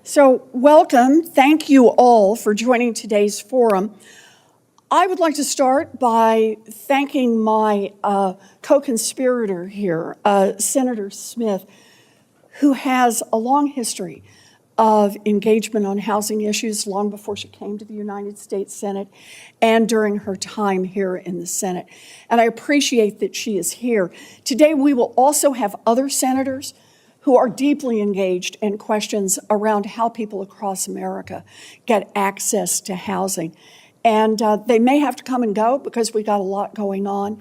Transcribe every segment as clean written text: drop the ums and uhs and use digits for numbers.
So welcome. Thank you all for joining today's forum. I would like to start by thanking my co-conspirator here, Senator Smith, who has a long history of engagement on housing issues long before she came to the United States Senate and during her time here in the Senate. And I appreciate that she is here. Today we will also have other senators who are deeply engaged in questions around how people across America get access to housing. And they may have to come and go because we got a lot going on,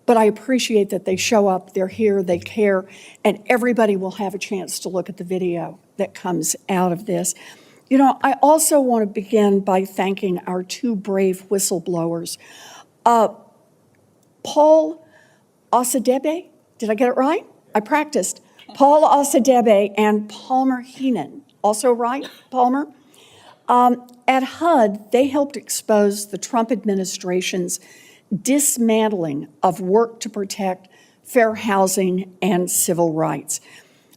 but I appreciate that they show up, they're here, they care, and everybody will have a chance to look at the video that comes out of this. You know, I also want to begin by thanking our two brave whistleblowers. Paul Osadebe, did I get it right? I practiced. Paul Osadebe and Palmer Heenan, also right, Palmer? At HUD, they helped expose the Trump administration's dismantling of work to protect fair housing and civil rights.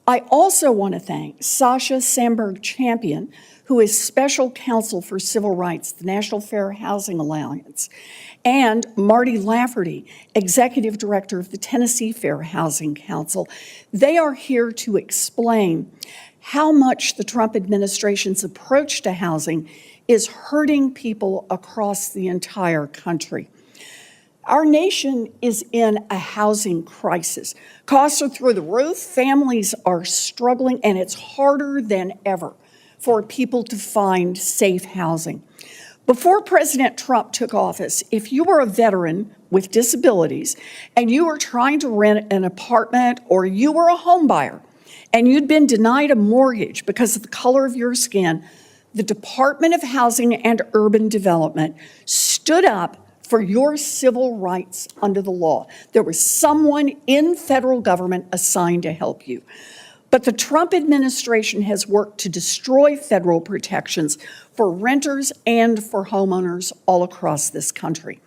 I also want to thank Sasha Sandberg-Champion, who is Special Counsel for Civil Rights, the National Fair Housing Alliance, and Marty Lafferty, Executive Director of the Tennessee Fair Housing Council. They are here to explain how much the Trump administration's approach to housing is hurting people across the entire country. Our nation is in a housing crisis. Costs are through the roof, families are struggling, and it's harder than ever for people to find safe housing. Before President Trump took office, if you were a veteran with disabilities and you were trying to rent an apartment, or you were a home buyer and you'd been denied a mortgage because of the color of your skin, the Department of Housing and Urban Development stood up for your civil rights under the law. There was someone in federal government assigned to help you. But the Trump administration has worked to destroy federal protections for renters and for homeowners all across this country.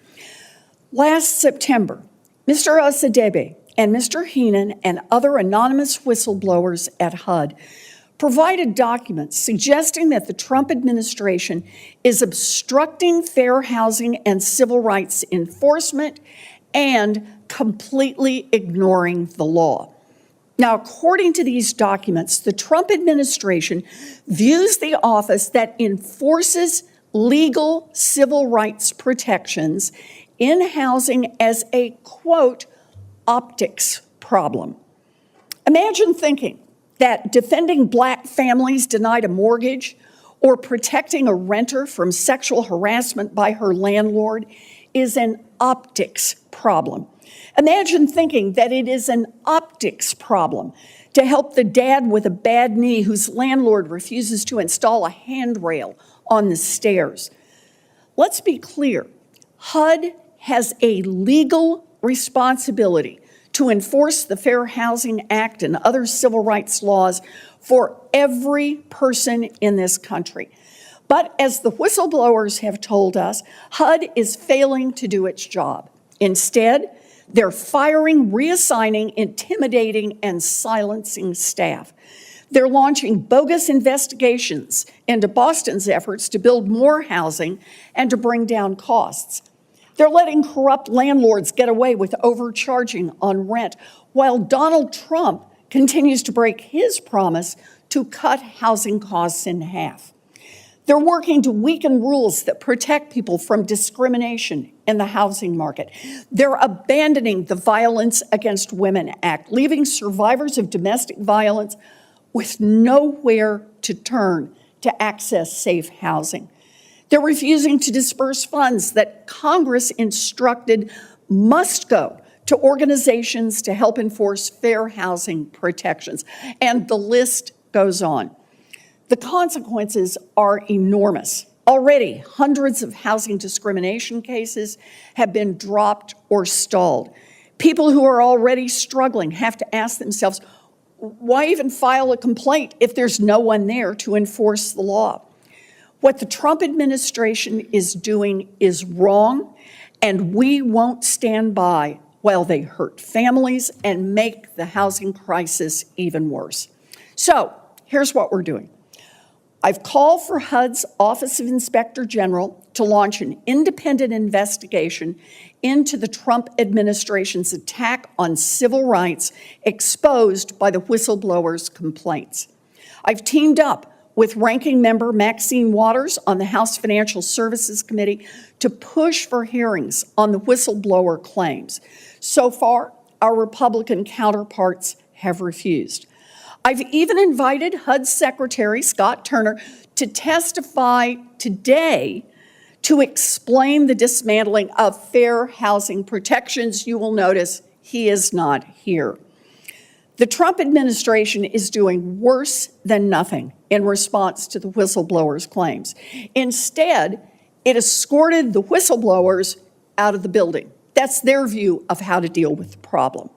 Last September, Mr. Osadebe and Mr. Heenan and other anonymous whistleblowers at HUD provided documents suggesting that the Trump administration is obstructing fair housing and civil rights enforcement and completely ignoring the law. Now, according to these documents, the Trump administration views the office that enforces legal civil rights protections in housing as a, quote, optics problem. Imagine thinking that defending Black families denied a mortgage or protecting a renter from sexual harassment by her landlord is an optics problem. Imagine thinking that it is an optics problem to help the dad with a bad knee whose landlord refuses to install a handrail on the stairs. Let's be clear, HUD has a legal responsibility to enforce the Fair Housing Act and other civil rights laws for every person in this country. But as the whistleblowers have told us, HUD is failing to do its job. Instead, they're firing, reassigning, intimidating, and silencing staff. They're launching bogus investigations into Boston's efforts to build more housing and to bring down costs. They're letting corrupt landlords get away with overcharging on rent, while Donald Trump continues to break his promise to cut housing costs in half. They're working to weaken rules that protect people from discrimination in the housing market. They're abandoning the Violence Against Women Act, leaving survivors of domestic violence with nowhere to turn to access safe housing. They're refusing to disperse funds that Congress instructed must go to organizations to help enforce fair housing protections. And the list goes on. The consequences are enormous. Already, hundreds of housing discrimination cases have been dropped or stalled. People who are already struggling have to ask themselves, why even file a complaint if there's no one there to enforce the law? What the Trump administration is doing is wrong, and we won't stand by while they hurt families and make the housing crisis even worse. So here's what we're doing. I've called for HUD's Office of Inspector General to launch an independent investigation into the Trump administration's attack on civil rights exposed by the whistleblowers' complaints. I've teamed up with Ranking Member Maxine Waters on the House Financial Services Committee to push for hearings on the whistleblower claims. So far, our Republican counterparts have refused. I've even invited HUD Secretary Scott Turner to testify today to explain the dismantling of fair housing protections. You will notice he is not here. The Trump administration is doing worse than nothing in response to the whistleblowers' claims. Instead, it escorted the whistleblowers out of the building. That's their view of how to deal with the problem.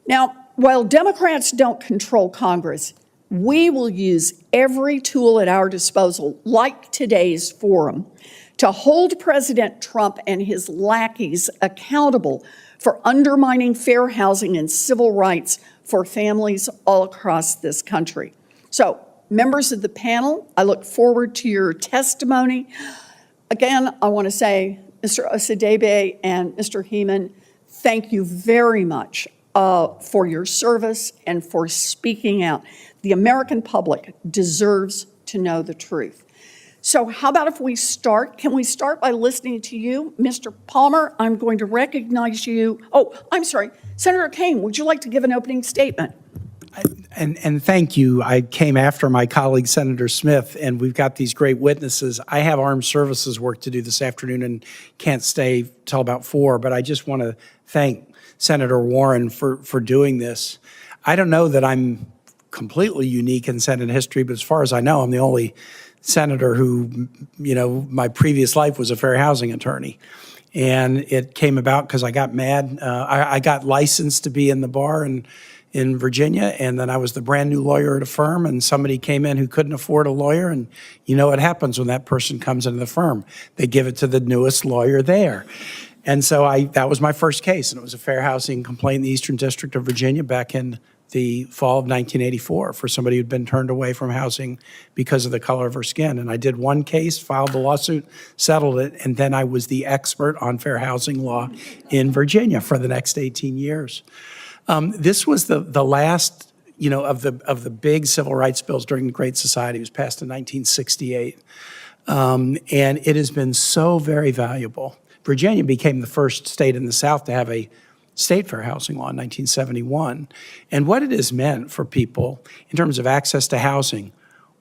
Now, while Democrats don't control Congress, we will use every tool at our disposal, like today's forum, to hold President Trump and his lackeys accountable for undermining fair housing and civil rights for families all across this country. So, members of the panel, I look forward to your testimony. Again, I want to say, Mr. Osadebe and Mr. Heeman, thank you very much for your service and for speaking out. The American public deserves to know the truth. So how about if we start? Can we start by listening to you? Mr. Palmer, I'm going to recognize you. Oh, I'm sorry. Senator Kaine, would you like to give an opening statement? And thank you. I came after my colleague, Senator Smith, and we've got these great witnesses. I have armed services work to do this afternoon and can't stay till about 4, but I just want to thank Senator Warren for doing this. I don't know that I'm completely unique in Senate history, but as far as I know, I'm the only senator who, my previous life was a fair housing attorney. And it came about because I got mad. I got licensed to be in the bar in Virginia, and then I was the brand new lawyer at a firm, and somebody came in who couldn't afford a lawyer, and you know what happens when that person comes into the firm. They give it to the newest lawyer there. And so that was my first case, and it was a fair housing complaint in the Eastern District of Virginia back in the fall of 1984 for somebody who'd been turned away from housing because of the color of her skin. And I did one case, filed the lawsuit, settled it, and then I was the expert on fair housing law in Virginia for the next 18 years. This was the last, of the big civil rights bills during the Great Society. It was passed in 1968. And it has been so very valuable. Virginia became the first state in the South to have a state fair housing law in 1971. And what it has meant for people in terms of access to housing,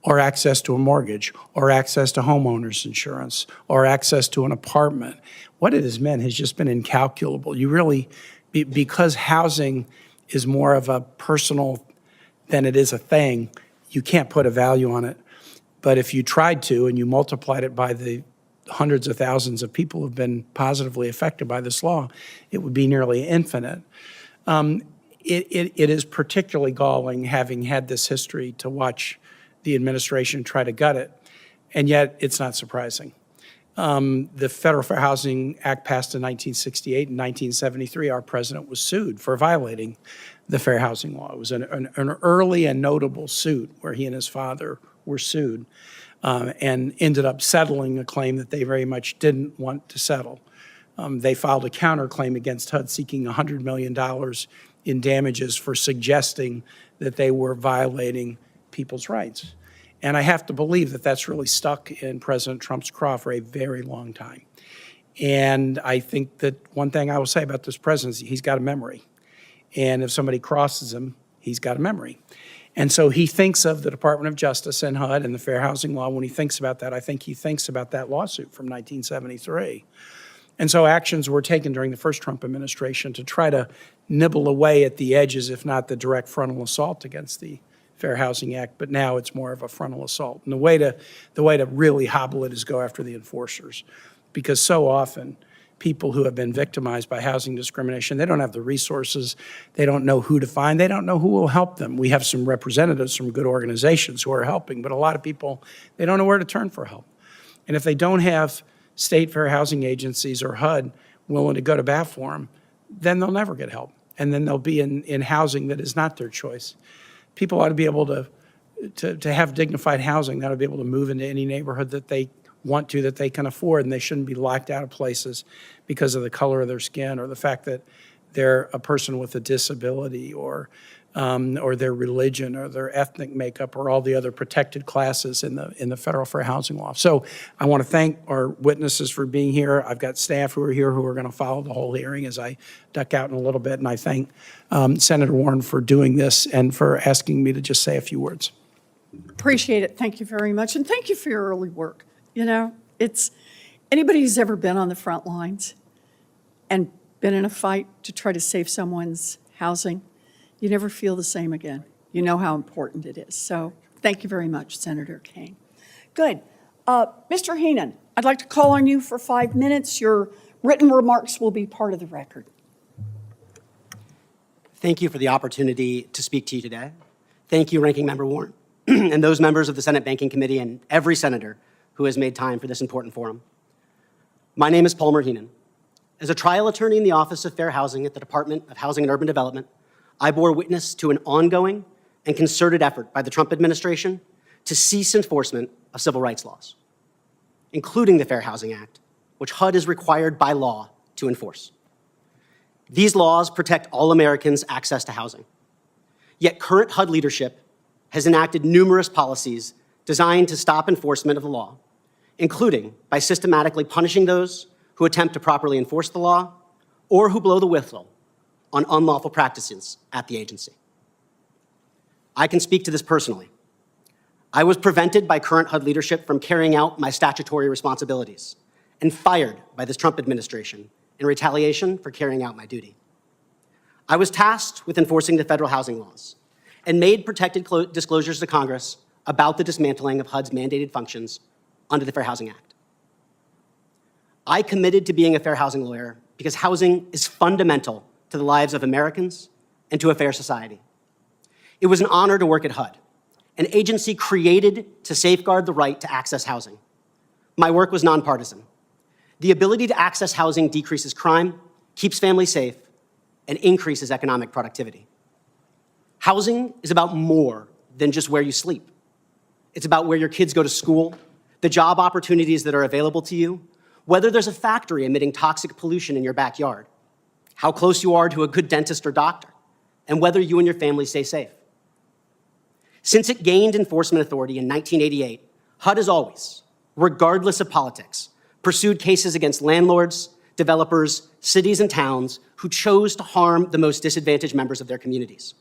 or access to a mortgage, or access to homeowners insurance, or access to an apartment, what it has meant has just been incalculable. You really, because housing is more of a personal than it is a thing, you can't put a value on it. But if you tried to and you multiplied it by the hundreds of thousands of people who have been positively affected by this law, it would be nearly infinite. It is particularly galling, having had this history, to watch the administration try to gut it, and yet it's not surprising. The Federal Fair Housing Act passed in 1968. In 1973, our president was sued for violating the fair housing law. It was an early and notable suit where he and his father were sued. And ended up settling a claim that they very much didn't want to settle. They filed a counterclaim against HUD seeking $100 million in damages for suggesting that they were violating people's rights. And I have to believe that that's really stuck in President Trump's craw for a very long time. And I think that one thing I will say about this president is he's got a memory. And if somebody crosses him, he's got a memory. And so he thinks of the Department of Justice and HUD and the fair housing law. When he thinks about that, I think he thinks about that lawsuit from 1973. And so actions were taken during the first Trump administration to try to nibble away at the edges, if not the direct frontal assault against the Fair Housing Act. But now it's more of a frontal assault. And the way to really hobble it is go after the enforcers, because so often people who have been victimized by housing discrimination, they don't have the resources, they don't know who to find, they don't know who will help them. We have some representatives from good organizations who are helping, but a lot of people, they don't know where to turn for help. And if they don't have state fair housing agencies or HUD willing to go to bat for them, then they'll never get help. And then they'll be in housing that is not their choice. People ought to be able to to have dignified housing. They ought to be able to move into any neighborhood that they want to, that they can afford, and they shouldn't be locked out of places because of the color of their skin or the fact that they're a person with a disability or their religion or their ethnic makeup or all the other protected classes in the federal fair housing law. So I want to thank our witnesses for being here. I've got staff who are here who are going to follow the whole hearing as I duck out in a little bit. And I thank Senator Warren for doing this and for asking me to just say a few words. Appreciate it. Thank you very much. And thank you for your early work. You know, it's anybody who's ever been on the front lines and been in a fight to try to save someone's housing, you never feel the same again. You know how important it is. So thank you very much, Senator Kane. Good. Mr. Heenan, I'd like to call on you for 5 minutes. Your written remarks will be part of the record. Thank you for the opportunity to speak to you today. Thank you, Ranking Member Warren, and those members of the Senate Banking Committee and every senator who has made time for this important forum. My name is Palmer Heenan. As a trial attorney in the Office of Fair Housing at the Department of Housing and Urban Development, I bore witness to an ongoing and concerted effort by the Trump administration to cease enforcement of civil rights laws, including the Fair Housing Act, which HUD is required by law to enforce. These laws protect all Americans' access to housing. Yet current HUD leadership has enacted numerous policies designed to stop enforcement of the law, including by systematically punishing those who attempt to properly enforce the law or who blow the whistle on unlawful practices at the agency. I can speak to this personally. I was prevented by current HUD leadership from carrying out my statutory responsibilities and fired by this Trump administration in retaliation for carrying out my duty. I was tasked with enforcing the federal housing laws and made protected disclosures to Congress about the dismantling of HUD's mandated functions under the Fair Housing Act. I committed to being a fair housing lawyer because housing is fundamental to the lives of Americans and to a fair society. It was an honor to work at HUD, an agency created to safeguard the right to access housing. My work was nonpartisan. The ability to access housing decreases crime, keeps families safe, and increases economic productivity. Housing is about more than just where you sleep. It's about where your kids go to school, the job opportunities that are available to you, whether there's a factory emitting toxic pollution in your backyard, how close you are to a good dentist or doctor, and whether you and your family stay safe. Since it gained enforcement authority in 1988, HUD has always, regardless of politics, pursued cases against landlords, developers, cities, and towns who chose to harm the most disadvantaged members of their communities.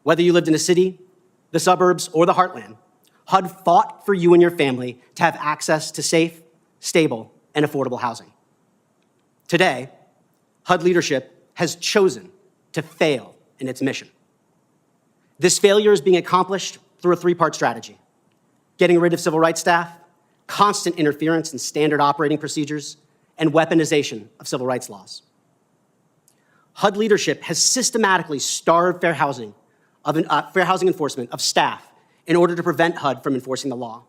Whether you lived in a city, the suburbs, or the heartland, HUD fought for you and your family to have access to safe, stable, and affordable housing. Today, HUD leadership has chosen to fail in its mission. This failure is being accomplished through a three-part strategy: getting rid of civil rights staff, constant interference in standard operating procedures, and weaponization of civil rights laws. HUD leadership has systematically starved fair housing enforcement of staff in order to prevent HUD from enforcing the law.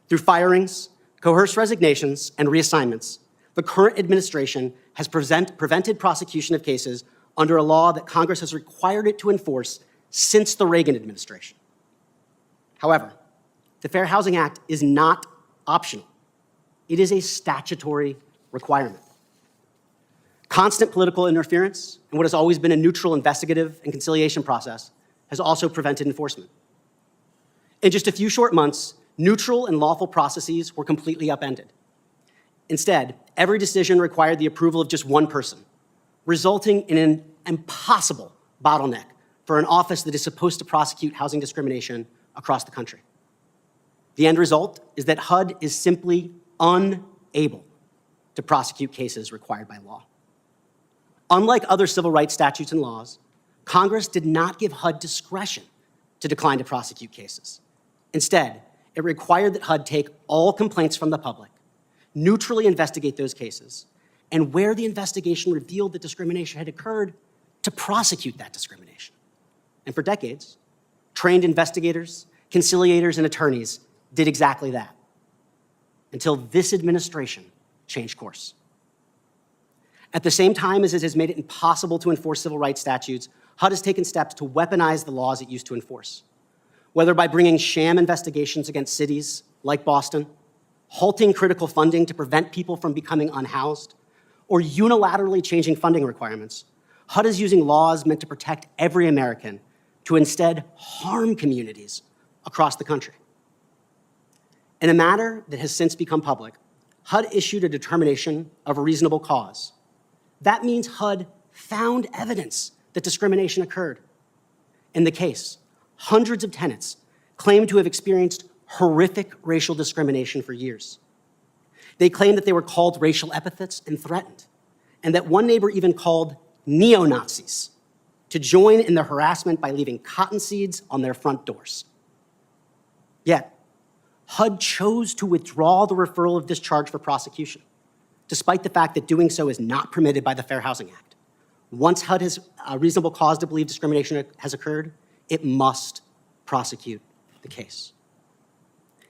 Through firings, coerced resignations, and reassignments, the current administration has prevented prosecution of cases under a law that Congress has required it to enforce since the Reagan administration. However, the Fair Housing Act is not optional. It is a statutory requirement. Constant political interference in what has always been a neutral investigative and conciliation process has also prevented enforcement. In just a few short months, neutral and lawful processes were completely upended. Instead, every decision required the approval of just one person, resulting in an impossible bottleneck for an office that is supposed to prosecute housing discrimination across the country. The end result is that HUD is simply unable to prosecute cases required by law. Unlike other civil rights statutes and laws, Congress did not give HUD discretion to decline to prosecute cases. Instead, it required that HUD take all complaints from the public, neutrally investigate those cases, and where the investigation revealed that discrimination had occurred, to prosecute that discrimination. And for decades, trained investigators, conciliators, and attorneys did exactly that, until this administration changed course. At the same time as it has made it impossible to enforce civil rights statutes, HUD has taken steps to weaponize the laws it used to enforce. whether by bringing sham investigations against cities like Boston, halting critical funding to prevent people from becoming unhoused, or unilaterally changing funding requirements, HUD is using laws meant to protect every American to instead harm communities across the country. In a matter that has since become public, HUD issued a determination of a reasonable cause. That means HUD found evidence that discrimination occurred. In the case, hundreds of tenants claimed to have experienced horrific racial discrimination for years. They claimed that they were called racial epithets and threatened, and that one neighbor even called neo-Nazis to join in the harassment by leaving cotton seeds on their front doors. Yet, HUD chose to withdraw the referral of this charge for prosecution, despite the fact that doing so is not permitted by the Fair Housing Act. Once HUD has a reasonable cause to believe discrimination has occurred, it must prosecute the case.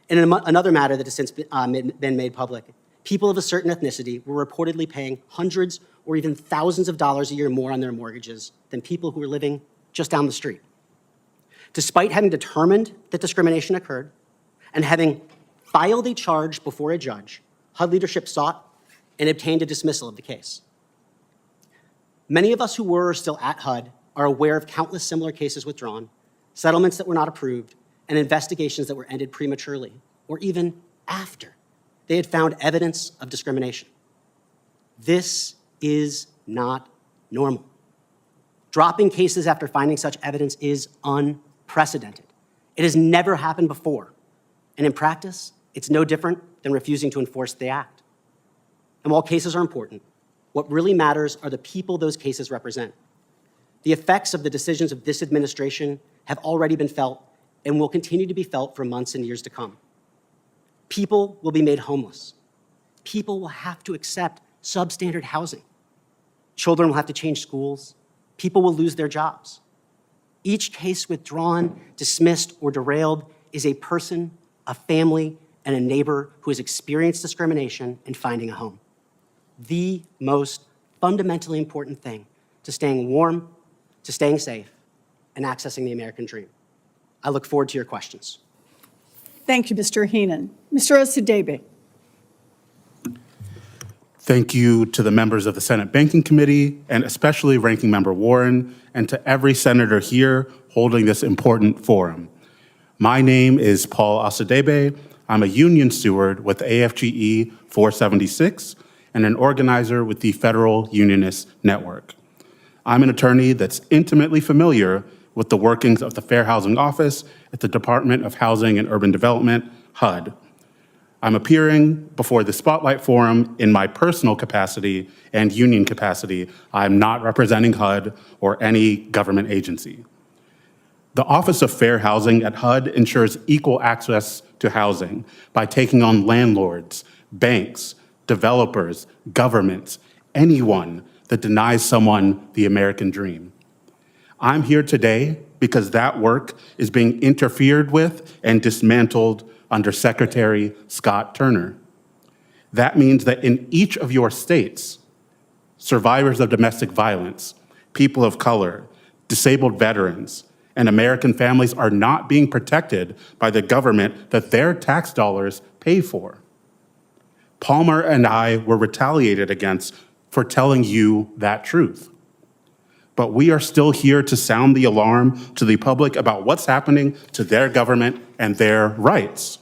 In another matter that has since been made public, people of a certain ethnicity were reportedly paying hundreds or even thousands of dollars a year more on their mortgages than people who were living just down the street. Despite having determined that discrimination occurred and having filed a charge before a judge, HUD leadership sought and obtained a dismissal of the case. Many of us who were or still at HUD are aware of countless similar cases withdrawn, settlements that were not approved, and investigations that were ended prematurely, or even after they had found evidence of discrimination. This is not normal. Dropping cases after finding such evidence is unprecedented. It has never happened before, and in practice, it's no different than refusing to enforce the act. And while cases are important, what really matters are the people those cases represent. The effects of the decisions of this administration have already been felt and will continue to be felt for months and years to come. People will be made homeless. People will have to accept substandard housing. Children will have to change schools. People will lose their jobs. Each case withdrawn, dismissed, or derailed is a person, a family, and a neighbor who has experienced discrimination in finding a home. The most fundamentally important thing to staying warm, to staying safe, and accessing the American dream. I look forward to your questions. Thank you, Mr. Heenan. Mr. Osadebe. Thank you to the members of the Senate Banking Committee, and especially Ranking Member Warren, and to every senator here holding this important forum. My name is Paul Osadebe. I'm a union steward with AFGE 476 and an organizer with the Federal Unionist Network. I'm an attorney that's intimately familiar with the workings of the Fair Housing Office at the Department of Housing and Urban Development, HUD. I'm appearing before the Spotlight Forum in my personal capacity and union capacity. I'm not representing HUD or any government agency. The Office of Fair Housing at HUD ensures equal access to housing by taking on landlords, banks, developers, governments, anyone that denies someone the American dream. I'm here today because that work is being interfered with and dismantled under Secretary Scott Turner. That means that in each of your states, survivors of domestic violence, people of color, disabled veterans, and American families are not being protected by the government that their tax dollars pay for. Palmer and I were retaliated against for telling you that truth. But we are still here to sound the alarm to the public about what's happening to their government and their rights.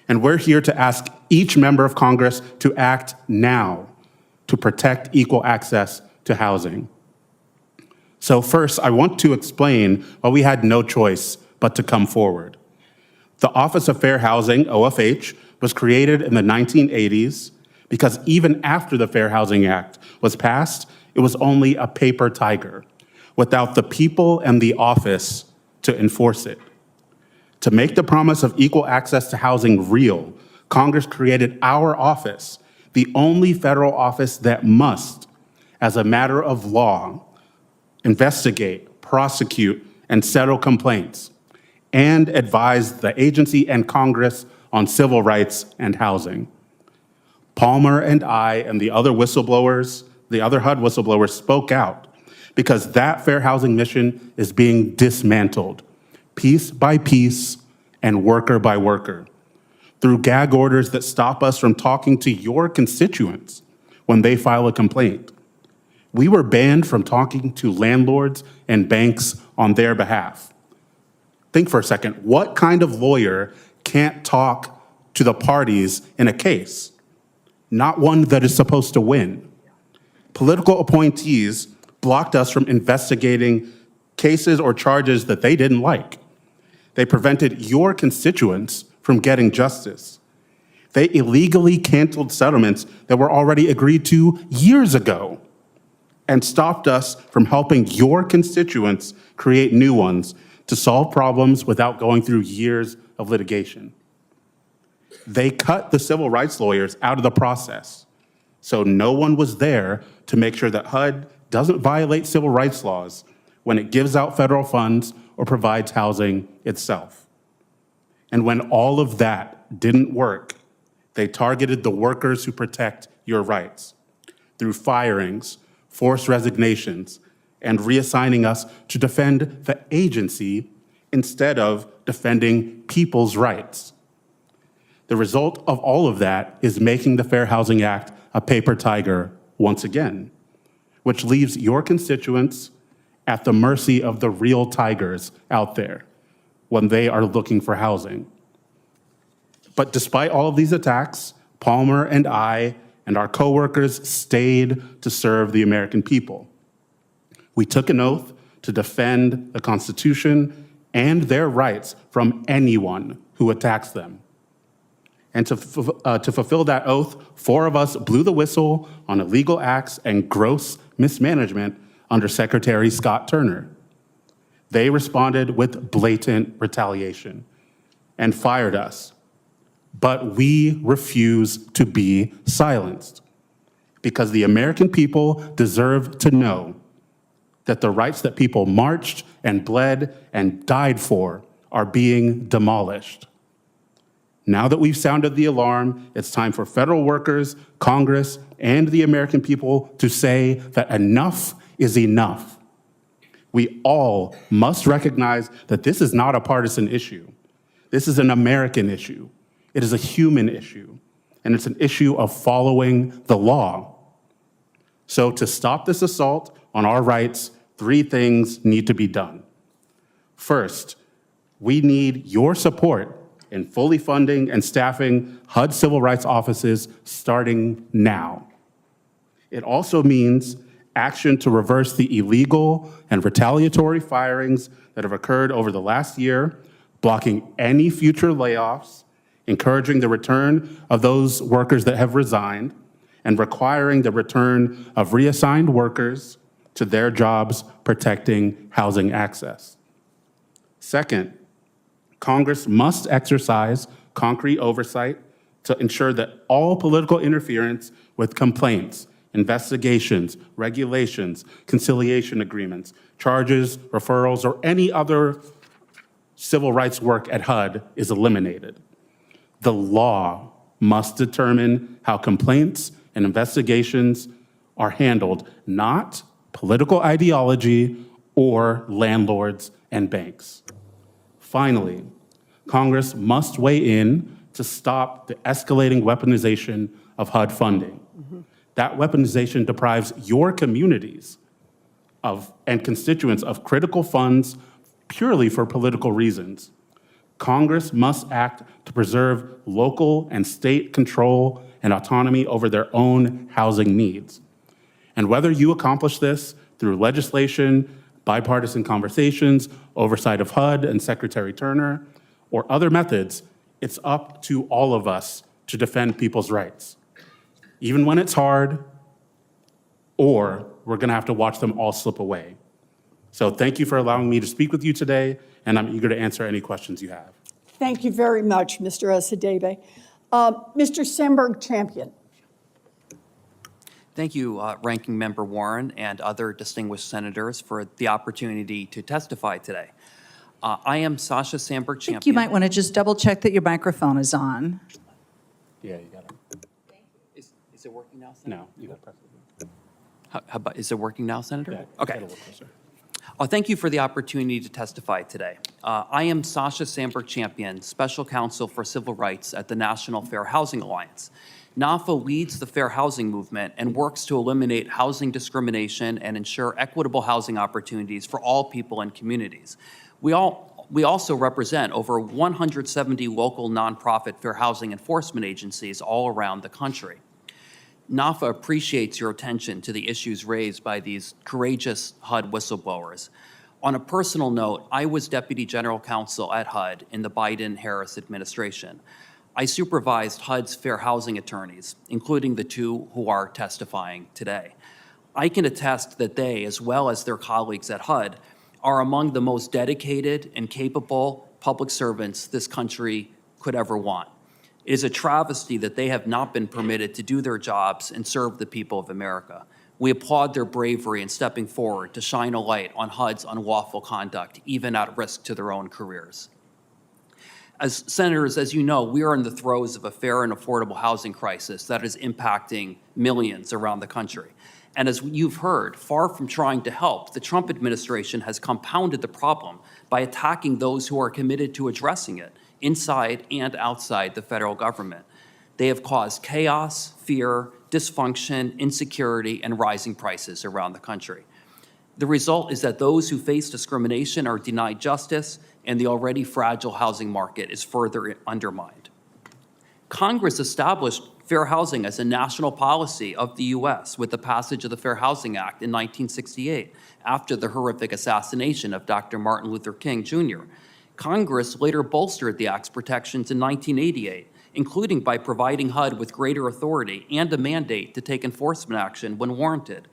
And we're here to ask each member of Congress to act now to protect equal access to housing. So first, I want to explain why we had no choice but to come forward. The Office of Fair Housing, OFH, was created in the 1980s because even after the Fair Housing Act was passed, it was only a paper tiger without the people and the office to enforce it. To make the promise of equal access to housing real, Congress created our office, the only federal office that must, as a matter of law, investigate, prosecute, and settle complaints, and advise the agency and Congress on civil rights and housing. Palmer and I and the other whistleblowers, the other HUD whistleblowers spoke out because that fair housing mission is being dismantled. piece by piece and worker by worker, through gag orders that stop us from talking to your constituents when they file a complaint. We were banned from talking to landlords and banks on their behalf. Think for a second, what kind of lawyer can't talk to the parties in a case? Not one that is supposed to win. Political appointees blocked us from investigating cases or charges that they didn't like. They prevented your constituents from getting justice. They illegally canceled settlements that were already agreed to years ago and stopped us from helping your constituents create new ones to solve problems without going through years of litigation. They cut the civil rights lawyers out of the process, so no one was there to make sure that HUD doesn't violate civil rights laws when it gives out federal funds or provides housing itself. And when all of that didn't work, they targeted the workers who protect your rights through firings, forced resignations, and reassigning us to defend the agency instead of defending people's rights. The result of all of that is making the Fair Housing Act a paper tiger once again, which leaves your constituents at the mercy of the real tigers out there when they are looking for housing. But despite all of these attacks, Palmer and I and our coworkers stayed to serve the American people. We took an oath to defend the Constitution and their rights from anyone who attacks them. And to fulfill that oath, 4 of us blew the whistle on illegal acts and gross mismanagement under Secretary Scott Turner. They responded with blatant retaliation and fired us. But we refuse to be silenced because the American people deserve to know that the rights that people marched and bled and died for are being demolished. Now that we've sounded the alarm, it's time for federal workers, Congress, and the American people to say that enough is enough. We all must recognize that this is not a partisan issue. This is an American issue. It is a human issue, and it's an issue of following the law. So to stop this assault on our rights, 3 things need to be done. First, we need your support in fully funding and staffing HUD civil rights offices starting now. It also means action to reverse the illegal and retaliatory firings that have occurred over the last year, blocking any future layoffs, encouraging the return of those workers that have resigned, and requiring the return of reassigned workers to their jobs protecting housing access. Second, Congress must exercise concrete oversight to ensure that all political interference with complaints, investigations, regulations, conciliation agreements, charges, referrals, or any other civil rights work at HUD is eliminated. The law must determine how complaints and investigations are handled, not political ideology or landlords and banks. Finally, Congress must weigh in to stop the escalating weaponization of HUD funding. That weaponization deprives your communities and constituents of critical funds purely for political reasons. Congress must act to preserve local and state control and autonomy over their own housing needs. And whether you accomplish this through legislation, bipartisan conversations, oversight of HUD and Secretary Turner, or other methods, it's up to all of us to defend people's rights, even when it's hard, or we're going to have to watch them all slip away. So thank you for allowing me to speak with you today, and I'm eager to answer any questions you have. Thank you very much, Mr. Osadebe. Mr. Sandberg-Champion. Thank you, Ranking Member Warren and other distinguished senators for the opportunity to testify today. I am Sasha Sandberg-Champion. I think you might want to just double check that your microphone is on. Yeah, you got it. Is it working now, Senator? No, you got to press it. How about, is it working now, Senator? Yeah, Okay. get a little closer. Thank you for the opportunity to testify today. I am Sasha Sandberg-Champion, Special Counsel for Civil Rights at the National Fair Housing Alliance. NAFA leads the fair housing movement and works to eliminate housing discrimination and ensure equitable housing opportunities for all people and communities. We also represent over 170 local nonprofit fair housing enforcement agencies all around the country. NAFA appreciates your attention to the issues raised by these courageous HUD whistleblowers. On a personal note, I was Deputy General Counsel at HUD in the Biden-Harris administration. I supervised HUD's fair housing attorneys, including the two who are testifying today. I can attest that they, as well as their colleagues at HUD, are among the most dedicated and capable public servants this country could ever want. It is a travesty that they have not been permitted to do their jobs and serve the people of America. We applaud their bravery in stepping forward to shine a light on HUD's unlawful conduct, even at risk to their own careers. As senators, as you know, we are in the throes of a fair and affordable housing crisis that is impacting millions around the country. And as you've heard, far from trying to help, the Trump administration has compounded the problem by attacking those who are committed to addressing it, inside and outside the federal government. They have caused chaos, fear, dysfunction, insecurity, and rising prices around the country. The result is that those who face discrimination are denied justice, and the already fragile housing market is further undermined. Congress established fair housing as a national policy of the U.S. with the passage of the Fair Housing Act in 1968, after the horrific assassination of Dr. Martin Luther King, Jr. Congress later bolstered the Act's protections in 1988, including by providing HUD with greater authority and a mandate to take enforcement action when warranted.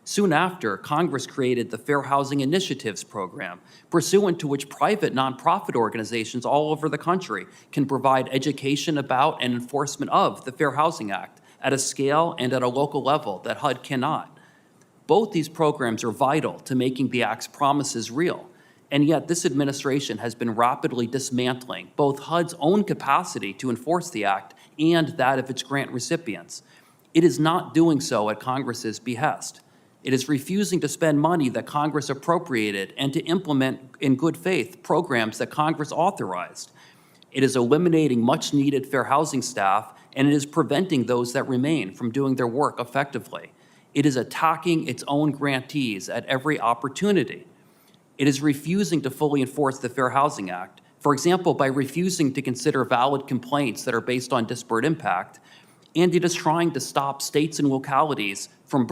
Soon after, Congress created the Fair Housing Initiatives Program, pursuant to which private nonprofit organizations all over the country can provide education about and enforcement of the Fair Housing Act at a scale and at a local level that HUD cannot. Both these programs are vital to making the Act's promises real. And yet this administration has been rapidly dismantling both HUD's own capacity to enforce the Act and that of its grant recipients. It is not doing so at Congress's behest. It is refusing to spend money that Congress appropriated and to implement in good faith programs that Congress authorized. It is eliminating much needed fair housing staff, and it is preventing those that remain from doing their work effectively. It is attacking its own grantees at every opportunity. It is refusing to fully enforce the Fair Housing Act, for example, by refusing to consider valid complaints that are based on disparate impact, and it is trying to stop states and localities from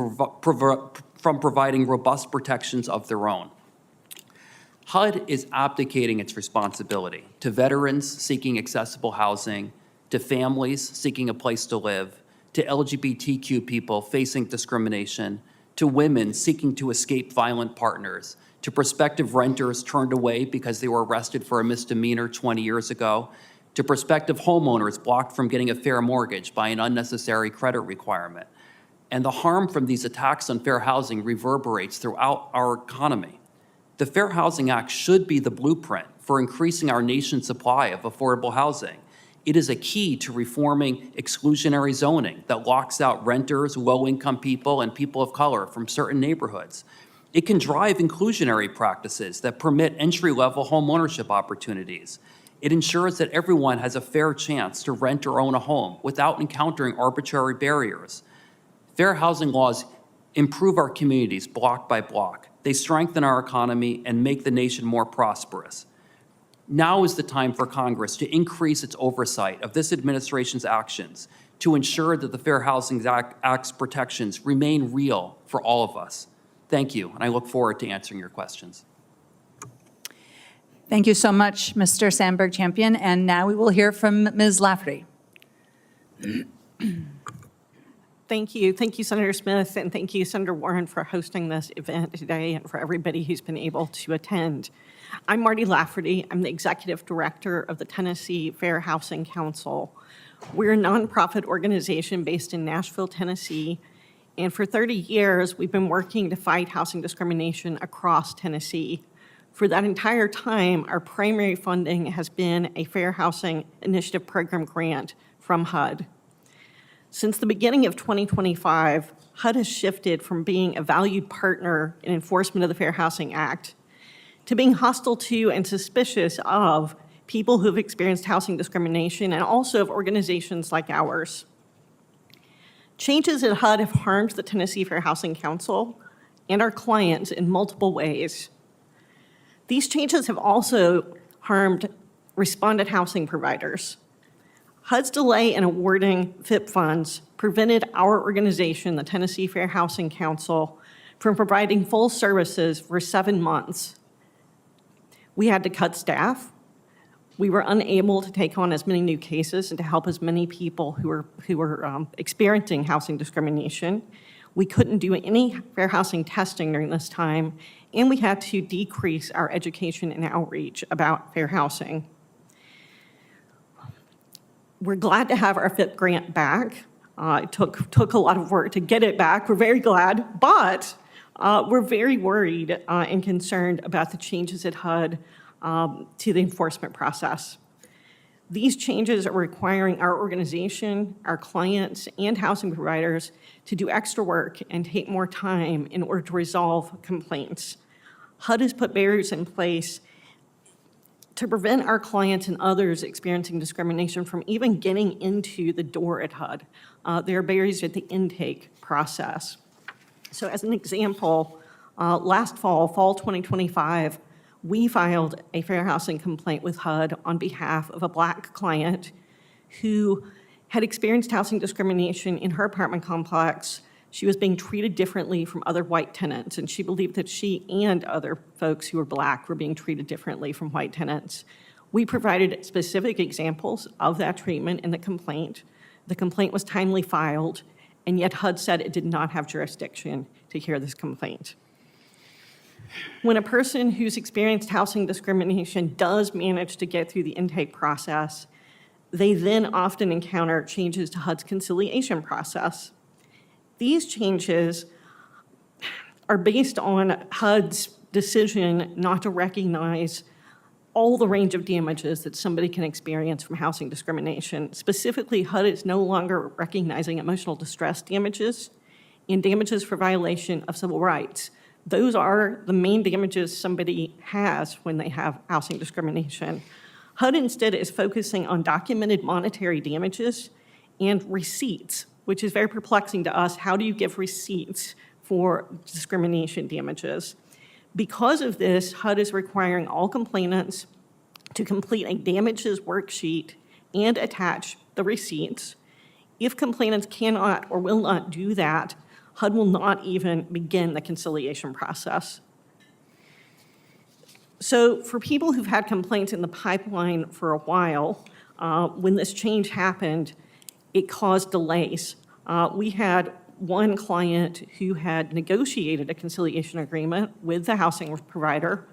providing robust protections of their own. HUD is abdicating its responsibility to veterans seeking accessible housing, to families seeking a place to live, to LGBTQ people facing discrimination, to women seeking to escape violent partners, to prospective renters turned away because they were arrested for a misdemeanor 20 years ago, to prospective homeowners blocked from getting a fair mortgage by an unnecessary credit requirement. And the harm from these attacks on fair housing reverberates throughout our economy. The Fair Housing Act should be the blueprint for increasing our nation's supply of affordable housing. It is a key to reforming exclusionary zoning that locks out renters, low-income people, and people of color from certain neighborhoods. It can drive inclusionary practices that permit entry-level homeownership opportunities. It ensures that everyone has a fair chance to rent or own a home without encountering arbitrary barriers. Fair housing laws improve our communities block by block. They strengthen our economy and make the nation more prosperous. Now is the time for Congress to increase its oversight of this administration's actions to ensure that the Fair Housing Act's protections remain real for all of us. Thank you, and I look forward to answering your questions. Thank you so much, Mr. Sandberg-Champion. And now we will hear from Ms. Lafferty. Thank you. Thank you, Senator Smith, and thank you, Senator Warren, for hosting this event today and for everybody who's been able to attend. I'm Marty Lafferty. I'm the Executive Director of the Tennessee Fair Housing Council. We're a nonprofit organization based in Nashville, Tennessee, and for 30 years, we've been working to fight housing discrimination across Tennessee. For that entire time, our primary funding has been a Fair Housing Initiative Program grant from HUD. Since the beginning of 2025, HUD has shifted from being a valued partner in enforcement of the Fair Housing Act to being hostile to and suspicious of people who have experienced housing discrimination and also of organizations like ours. Changes at HUD have harmed the Tennessee Fair Housing Council and our clients in multiple ways. These changes have also harmed respondent housing providers. HUD's delay in awarding FIP funds prevented our organization, the Tennessee Fair Housing Council, from providing full services for 7 months. We had to cut staff. We were unable to take on as many new cases and to help as many people who were experiencing housing discrimination. We couldn't do any fair housing testing during this time, and we had to decrease our education and outreach about fair housing. We're glad to have our FIP grant back. It took a lot of work to get it back. We're very glad, but we're very worried and concerned about the changes at HUD to the enforcement process. These changes are requiring our organization, our clients, and housing providers to do extra work and take more time in order to resolve complaints. HUD has put barriers in place to prevent our clients and others experiencing discrimination from even getting into the door at HUD. There are barriers at the intake process. So as an example, last fall 2025, we filed a fair housing complaint with HUD on behalf of a Black client who had experienced housing discrimination in her apartment complex. She was being treated differently from other white tenants, and she believed that she and other folks who were Black were being treated differently from white tenants. We provided specific examples of that treatment in the complaint. The complaint was timely filed, and yet HUD said it did not have jurisdiction to hear this complaint. When a person who's experienced housing discrimination does manage to get through the intake process, they then often encounter changes to HUD's conciliation process. These changes are based on HUD's decision not to recognize all the range of damages that somebody can experience from housing discrimination. Specifically, HUD is no longer recognizing emotional distress damages and damages for violation of civil rights. Those are the main damages somebody has when they have housing discrimination. HUD instead is focusing on documented monetary damages and receipts, which is very perplexing to us. How do you give receipts for discrimination damages? Because of this, HUD is requiring all complainants to complete a damages worksheet and attach the receipts. If complainants cannot or will not do that, HUD will not even begin the conciliation process. So for people who've had complaints in the pipeline for a while, when this change happened, it caused delays. We had one client who had negotiated a conciliation agreement with the housing provider.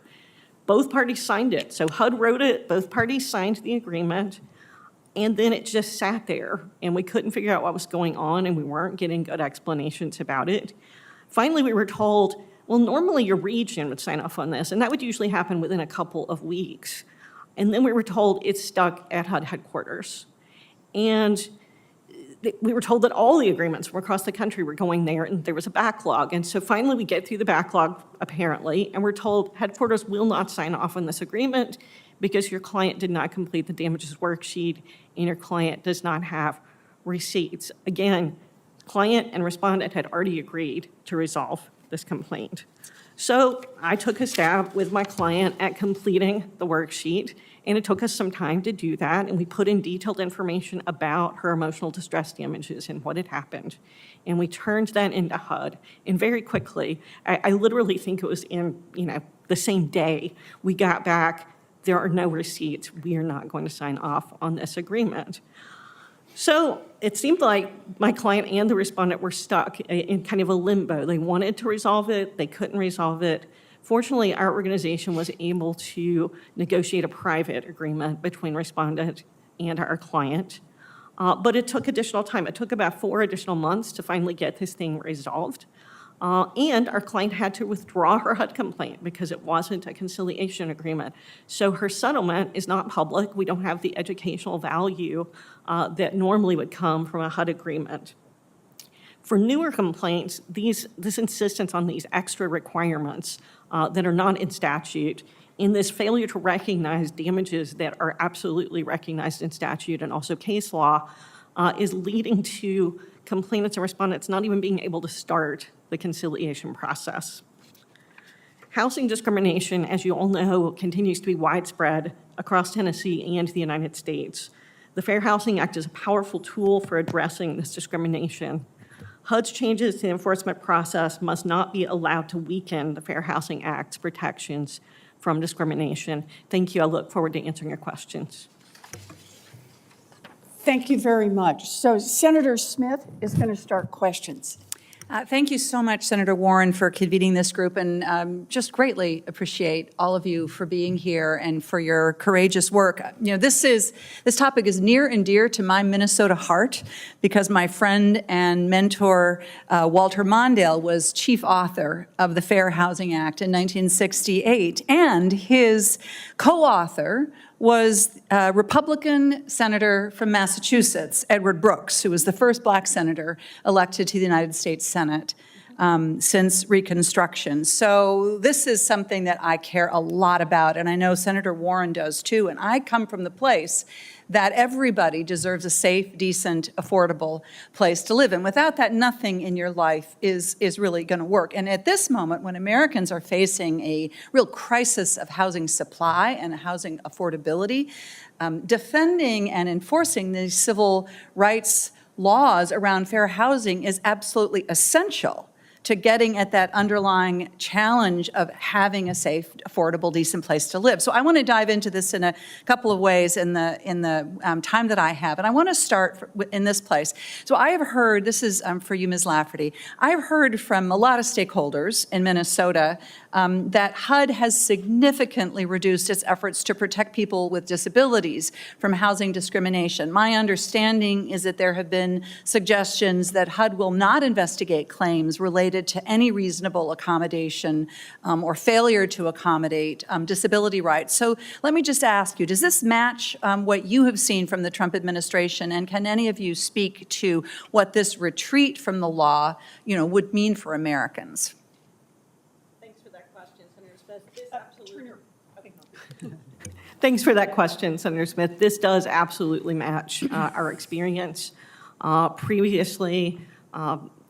Both parties signed it. So HUD wrote it, both parties signed the agreement, and then it just sat there, and we couldn't figure out what was going on, and we weren't getting good explanations about it. Finally, we were told, well, normally your region would sign off on this, and that would usually happen within a couple of weeks. And then we were told it's stuck at HUD headquarters. And we were told that all the agreements from across the country were going there, and there was a backlog. And so finally, we get through the backlog, apparently, and we're told headquarters will not sign off on this agreement because your client did not complete the damages worksheet and your client does not have receipts. Again, client and respondent had already agreed to resolve this complaint. So I took a stab with my client at completing the worksheet, and it took us some time to do that, and we put in detailed information about her emotional distress damages and what had happened. And we turned that into HUD, and very quickly, I literally think it was in the same day, we got back, there are no receipts, we are not going to sign off on this agreement. So it seemed like my client and the respondent were stuck in kind of a limbo. They wanted to resolve it, they couldn't resolve it. Fortunately, our organization was able to negotiate a private agreement between respondent and our client. But it took additional time. It took about 4 additional months to finally get this thing resolved. And our client had to withdraw her HUD complaint because it wasn't a conciliation agreement. So her settlement is not public. We don't have the educational value that normally would come from a HUD agreement. For newer complaints, this insistence on these extra requirements that are not in statute, in this failure to recognize damages that are absolutely recognized in statute and also case law, is leading to complainants and respondents not even being able to start the conciliation process. Housing discrimination, as you all know, continues to be widespread across Tennessee and the United States. The Fair Housing Act is a powerful tool for addressing this discrimination. HUD's changes to the enforcement process must not be allowed to weaken the Fair Housing Act's protections from discrimination. Thank you. I look forward to answering your questions. Thank you very much. So Senator Smith is going to start questions. Thank you so much, Senator Warren, for convening this group, and just greatly appreciate all of you for being here and for your courageous work. You know, this topic is near and dear to my Minnesota heart because my friend and mentor, Walter Mondale, was chief author of the Fair Housing Act in 1968, and his co-author was a Republican senator from Massachusetts, Edward Brooks, who was the first black senator elected to the United States Senate since Reconstruction. So this is something that I care a lot about, and I know Senator Warren does too, and I come from the place that everybody deserves a safe, decent, affordable place to live. And without that, nothing in your life is really going to work. And at this moment, when Americans are facing a real crisis of housing supply and housing affordability, defending and enforcing these civil rights laws around fair housing is absolutely essential to getting at that underlying challenge of having a safe, affordable, decent place to live. So I want to dive into this in a couple of ways in the time that I have. And I want to start in this place. So I have heard, this is for you, Ms. Lafferty, I've heard from a lot of stakeholders in Minnesota that HUD has significantly reduced its efforts to protect people with disabilities from housing discrimination. My understanding is that there have been suggestions that HUD will not investigate claims related to any reasonable accommodation or failure to accommodate disability rights. So let me just ask you, does this match what you have seen from the Trump administration? And can any of you speak to what this retreat from the law, would mean for Americans? Thanks for that question, Senator Smith. Thanks for that question, Senator Smith. This does absolutely match our experience. Previously,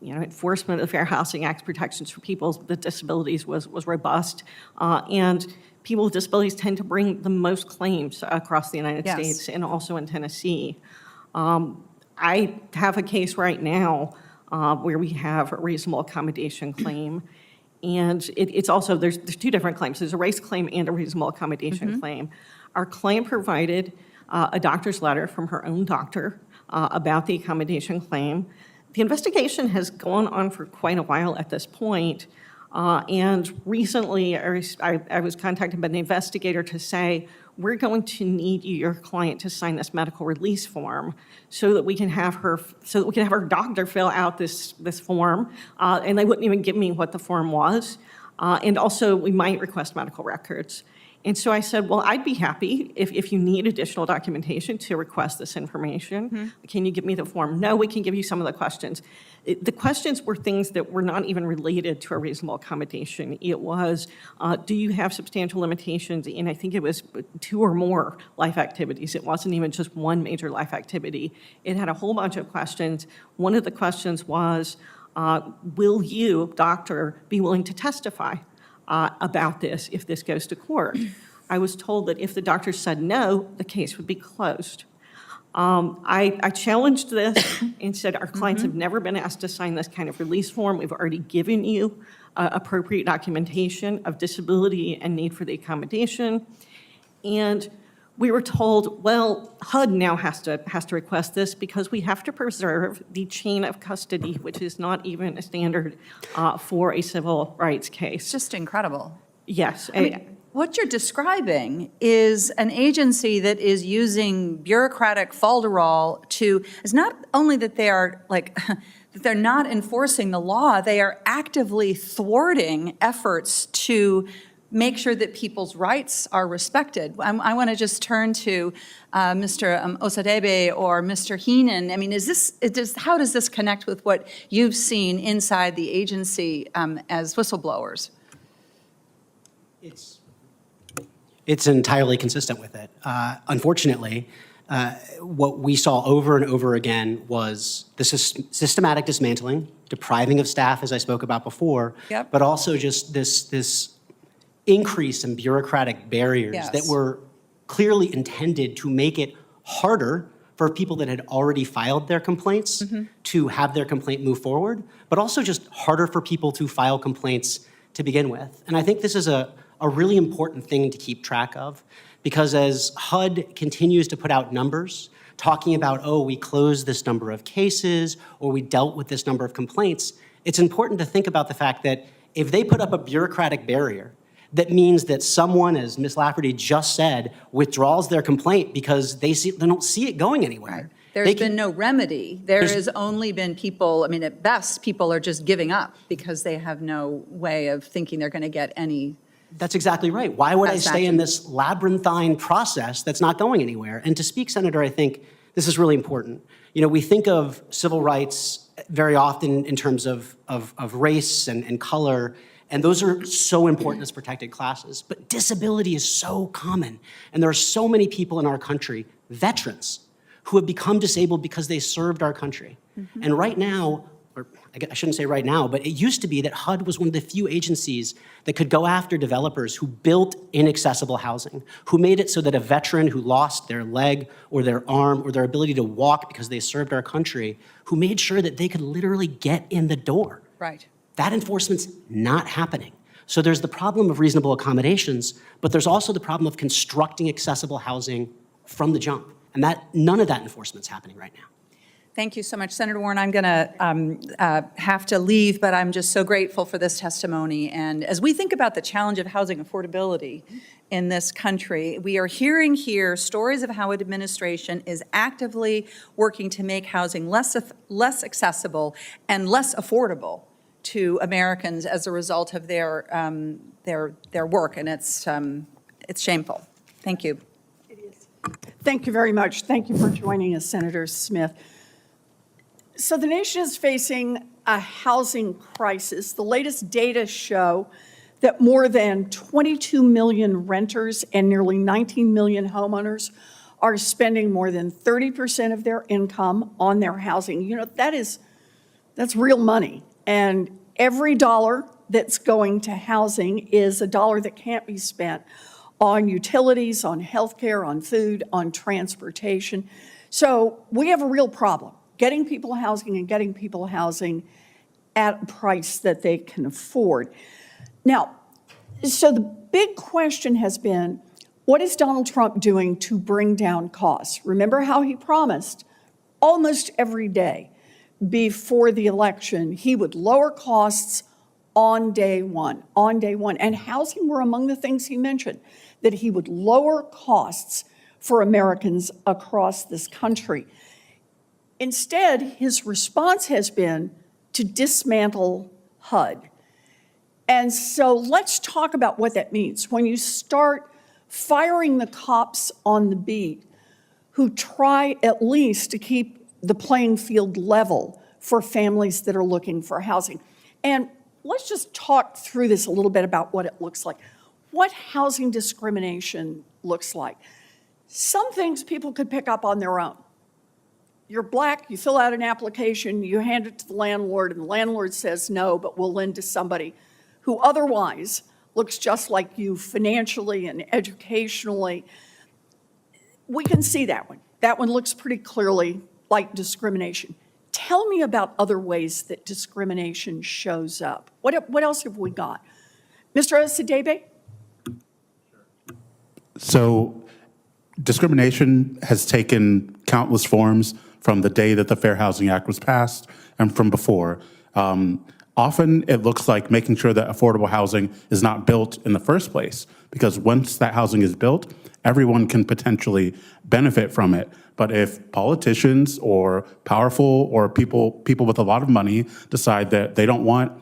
enforcement of the Fair Housing Act's protections for people with disabilities was robust, and people with disabilities tend to bring the most claims across the United States and also in Tennessee. I have a case right now where we have a reasonable accommodation claim, and it's also, there's two different claims. There's a race claim and a reasonable accommodation claim. Our client provided a doctor's letter from her own doctor about the accommodation claim. The investigation has gone on for quite a while at this point, and recently I was contacted by the investigator to say, we're going to need your client to sign this medical release form so that we can have her doctor fill out this form, and they wouldn't even give me what the form was, and also we might request medical records. And so I said, well, I'd be happy if you need additional documentation to request this information. Can you give me the form? No, we can give you some of the questions. The questions were things that were not even related to a reasonable accommodation. It was, do you have substantial limitations? And I think it was 2 or more life activities. It wasn't even just one major life activity. It had a whole bunch of questions. One of the questions was, will you, doctor, be willing to testify about this if this goes to court? I was told that if the doctor said no, the case would be closed. I challenged this and said our clients have never been asked to sign this kind of release form. We've already given you appropriate documentation of disability and need for the accommodation. And we were told, well, HUD now has to request this because we have to preserve the chain of custody, which is not even a standard for a civil rights case. It's just incredible. Yes. What you're describing is an agency that is using bureaucratic falderall to, it's not only that they are they're not enforcing the law. They are actively thwarting efforts to make sure that people's rights are respected. I want to just turn to Mr. Osadebe or Mr. Heenan. I mean, how does this connect with what you've seen inside the agency as whistleblowers? It's entirely consistent with it. Unfortunately, what we saw over and over again was the systematic dismantling, depriving of staff, as I spoke about before, Yep. but also just this increase in bureaucratic barriers Yes. that were clearly intended to make it harder for people that had already filed their complaints to have their complaint move forward, but also just harder for people to file complaints to begin with. And I think this is a really important thing to keep track of, because as HUD continues to put out numbers talking about, oh, we closed this number of cases or we dealt with this number of complaints, it's important to think about the fact that if they put up a bureaucratic barrier, that means that someone, as Ms. Lafferty just said, withdraws their complaint because they don't see it going anywhere. There's been no remedy. There has only been people, I mean, at best, people are just giving up because they have no way of thinking they're going to get any. That's exactly right. Why would I stay in this labyrinthine process that's not going anywhere? And to speak, Senator, I think this is really important. You know, we think of civil rights very often in terms of race and color, and those are so important as protected classes. But disability is so common, and there are so many people in our country, veterans, who have become disabled because they served our country. And right now, or I shouldn't say right now, but it used to be that HUD was one of the few agencies that could go after developers who built inaccessible housing, who made it so that a veteran who lost their leg or their arm or their ability to walk because they served our country, who made sure that they could literally get in the door. Right. That enforcement's not happening. So there's the problem of reasonable accommodations, but there's also the problem of constructing accessible housing from the jump. And none of that enforcement's happening right now. Thank you so much, Senator Warren. I'm going to have to leave, but I'm just so grateful for this testimony. And as we think about the challenge of housing affordability in this country, we are hearing here stories of how administration is actively working to make housing less accessible and less affordable to Americans as a result of their work, and it's shameful. Thank you. Thank you very much. Thank you for joining us, Senator Smith. So the nation is facing a housing crisis. The latest data show that more than 22 million renters and nearly 19 million homeowners are spending more than 30% of their income on their housing. You know, that's real money. And every dollar that's going to housing is a dollar that can't be spent on utilities, on healthcare, on food, on transportation. So we have a real problem, getting people housing and getting people housing at a price that they can afford. Now, so the big question has been, what is Donald Trump doing to bring down costs? Remember how he promised almost every day before the election he would lower costs on day one. And housing were among the things he mentioned, that he would lower costs for Americans across this country. Instead, his response has been to dismantle HUD. And so let's talk about what that means. When you start firing the cops on the beat who try at least to keep the playing field level for families that are looking for housing. And let's just talk through this a little bit about what it looks like. What housing discrimination looks like. Some things people could pick up on their own. You're black, you fill out an application, you hand it to the landlord, and the landlord says no, but we'll lend to somebody who otherwise looks just like you financially and educationally. We can see that one. That one looks pretty clearly like discrimination. Tell me about other ways that discrimination shows up. What else have we got? Mr. Osadebe? So discrimination has taken countless forms from the day that the Fair Housing Act was passed and from before. Often it looks like making sure that affordable housing is not built in the first place, because once that housing is built, everyone can potentially benefit from it. But if politicians or powerful or people with a lot of money decide that they don't want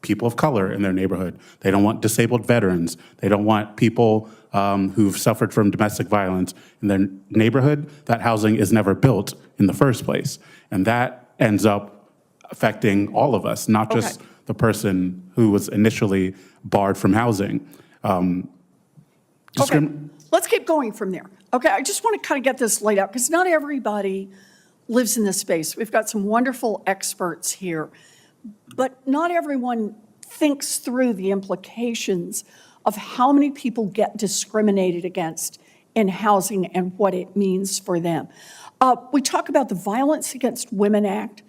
people of color in their neighborhood, they don't want disabled veterans, they don't want people who've suffered from domestic violence in their neighborhood, that housing is never built in the first place. And that ends up affecting all of us, not just the person who was initially barred from housing. Okay, let's keep going from there. Okay, I just want to kind of get this laid out because not everybody lives in this space. We've got some wonderful experts here, but not everyone thinks through the implications of how many people get discriminated against in housing and what it means for them. We talk about the Violence Against Women Act.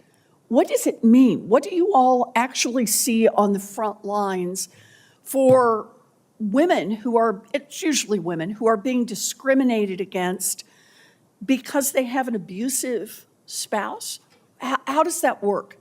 What does it mean? What do you all actually see on the front lines for women who are, it's usually women, who are being discriminated against because they have an abusive spouse? How does that work?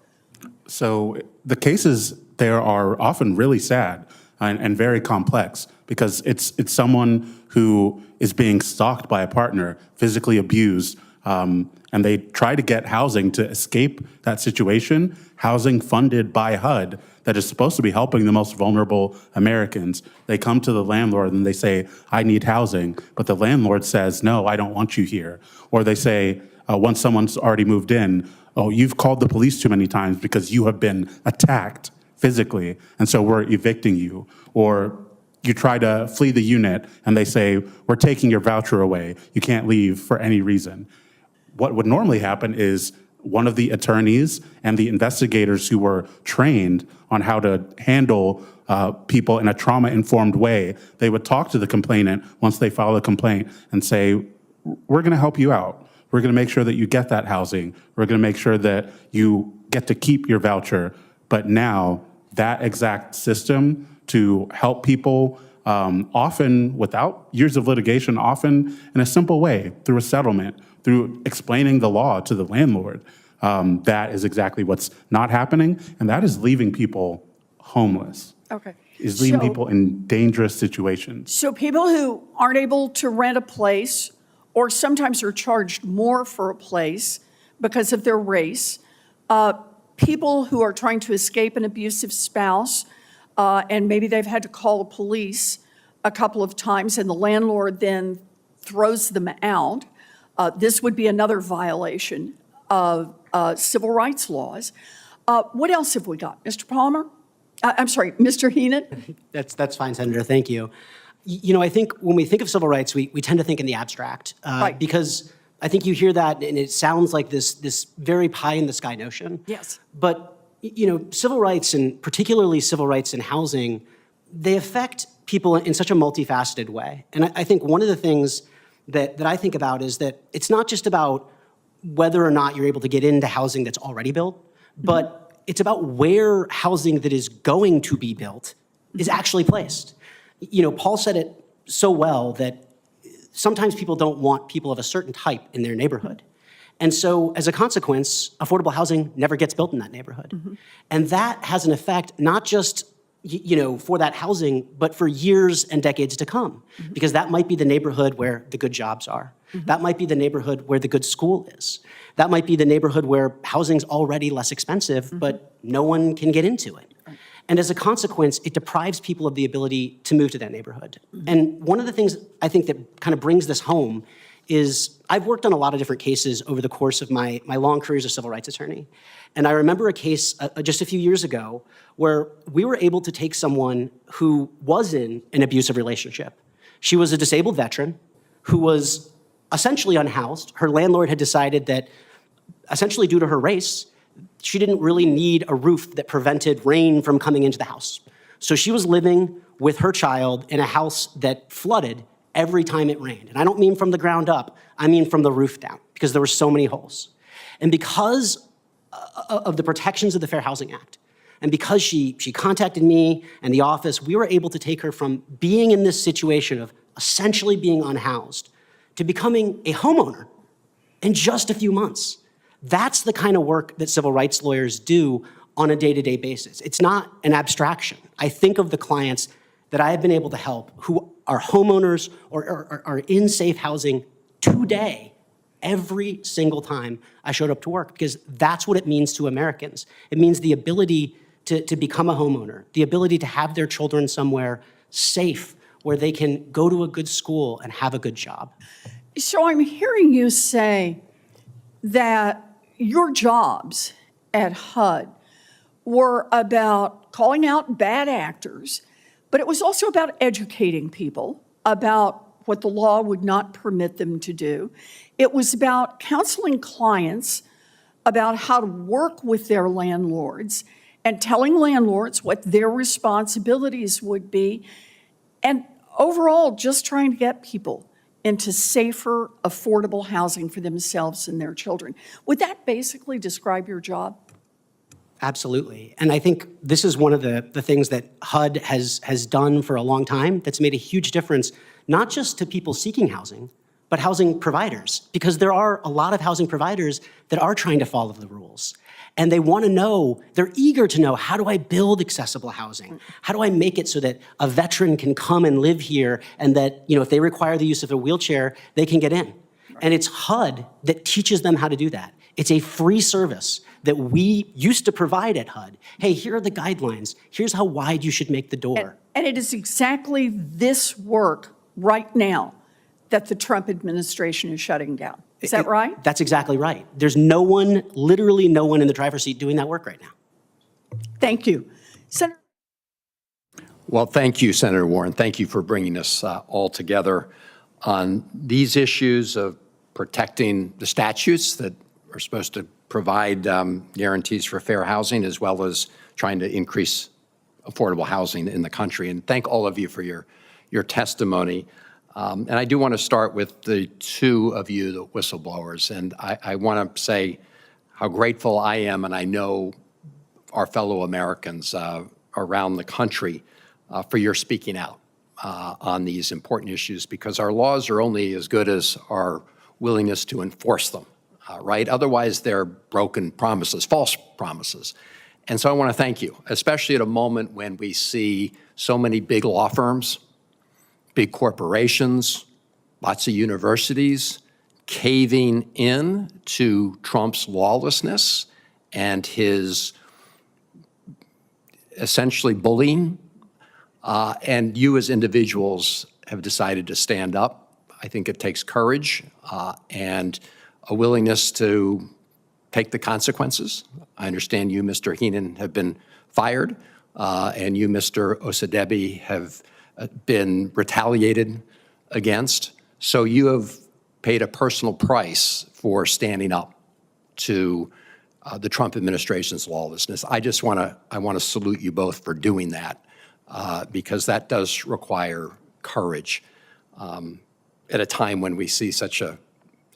So the cases there are often really sad and very complex because it's someone who is being stalked by a partner, physically abused, and they try to get housing to escape that situation, housing funded by HUD that is supposed to be helping the most vulnerable Americans. They come to the landlord and they say, I need housing, but the landlord says, no, I don't want you here. Or they say, once someone's already moved in, oh, you've called the police too many times because you have been attacked physically, and so we're evicting you. Or you try to flee the unit and they say, we're taking your voucher away. You can't leave for any reason. What would normally happen is one of the attorneys and the investigators who were trained on how to handle people in a trauma-informed way, they would talk to the complainant once they file a complaint and say, we're going to help you out. We're going to make sure that you get that housing. We're going to make sure that you get to keep your voucher. But now that exact system to help people, often without years of litigation, often in a simple way, through a settlement, through explaining the law to the landlord, that is exactly what's not happening, and that is leaving people homeless. Okay. Is leaving So- people in dangerous situations. So people who aren't able to rent a place or sometimes are charged more for a place because of their race, people who are trying to escape an abusive spouse, and maybe they've had to call the police a couple of times and the landlord then throws them out. This would be another violation of civil rights laws. What else have we got? Mr. Palmer? I'm sorry, Mr. Heenan? That's fine, Senator. Thank you. You know, I think when we think of civil rights, we tend to think in the abstract. Right. Because I think you hear that and it sounds like this very pie-in-the-sky notion. Yes. But, you know, civil rights, and particularly civil rights in housing, they affect people in such a multifaceted way. And I think one of the things that I think about is that it's not just about whether or not you're able to get into housing that's already built, but it's about where housing that is going to be built is actually placed. You know, Paul said it so well that sometimes people don't want people of a certain type in their neighborhood. And so as a consequence, affordable housing never gets built in that neighborhood. And that has an effect not just you know, for that housing, but for years and decades to come, because that might be the neighborhood where the good jobs are. That might be the neighborhood where the good school is. That might be the neighborhood where housing's already less expensive, but no one can get into it. And as a consequence, it deprives people of the ability to move to that neighborhood. And one of the things I think that kind of brings this home is I've worked on a lot of different cases over the course of my long career as a civil rights attorney. And I remember a case just a few years ago where we were able to take someone who was in an abusive relationship. She was a disabled veteran who was essentially unhoused. Her landlord had decided that, essentially due to her race, she didn't really need a roof that prevented rain from coming into the house. So she was living with her child in a house that flooded every time it rained. And I don't mean from the ground up, I mean from the roof down, because there were so many holes. And because of the protections of the Fair Housing Act, and because she contacted me and the office, we were able to take her from being in this situation of essentially being unhoused to becoming a homeowner in just a few months. That's the kind of work that civil rights lawyers do on a day-to-day basis. It's not an abstraction. I think of the clients that I have been able to help who are homeowners or are in safe housing today, every single time I showed up to work, because that's what it means to Americans. It means the ability to become a homeowner, the ability to have their children somewhere safe where they can go to a good school and have a good job. So I'm hearing you say that your jobs at HUD were about calling out bad actors, but it was also about educating people about what the law would not permit them to do. It was about counseling clients about how to work with their landlords and telling landlords what their responsibilities would be, and overall, just trying to get people into safer, affordable housing for themselves and their children. Would that basically describe your job? Absolutely. And I think this is one of the things that HUD has done for a long time that's made a huge difference, not just to people seeking housing, but housing providers, because there are a lot of housing providers that are trying to follow the rules. And they want to know, they're eager to know, how do I build accessible housing? How do I make it so that a veteran can come and live here, and that, if they require the use of a wheelchair, they can get in? And it's HUD that teaches them how to do that. It's a free service that we used to provide at HUD. Hey, here are the guidelines. Here's how wide you should make the door. And it is exactly this work right now that the Trump administration is shutting down. Is that right? That's exactly right. There's literally no one in the driver's seat doing that work right now. Thank you. Senator. Well, thank you, Senator Warren. Thank you for bringing us all together on these issues of protecting the statutes that are supposed to provide guarantees for fair housing, as well as trying to increase affordable housing in the country. And thank all of you for your testimony. And I do want to start with the two of you, the whistleblowers. And I want to say how grateful I am, and I know our fellow Americans around the country, for your speaking out on these important issues, because our laws are only as good as our willingness to enforce them, right? Otherwise, they're broken promises, false promises. And so I want to thank you, especially at a moment when we see so many big law firms, big corporations, lots of universities caving in to Trump's lawlessness and his essentially bullying. And you as individuals have decided to stand up. I think it takes courage and a willingness to take the consequences. I understand you, Mr. Heenan, have been fired, and you, Mr. Osadebe, have been retaliated against. So you have paid a personal price for standing up to the Trump administration's lawlessness. I want to salute you both for doing that, because that does require courage at a time when we see such an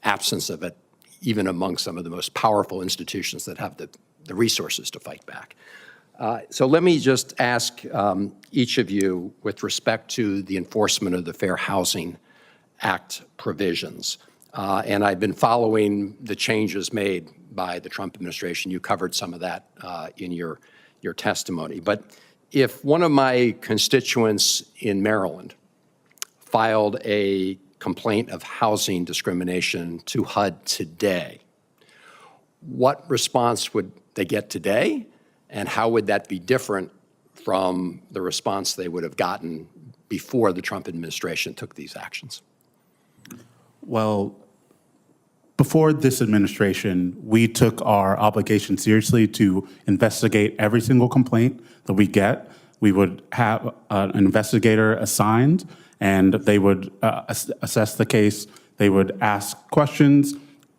absence of it, even among some of the most powerful institutions that have the resources to fight back. So let me just ask each of you, with respect to the enforcement of the Fair Housing Act provisions. And I've been following the changes made by the Trump administration. You covered some of that in your testimony. But if one of my constituents in Maryland filed a complaint of housing discrimination to HUD today, what response would they get today? And how would that be different from the response they would have gotten before the Trump administration took these actions? Well, before this administration, we took our obligation seriously to investigate every single complaint that we get. We would have an investigator assigned, and they would assess the case. They would ask questions,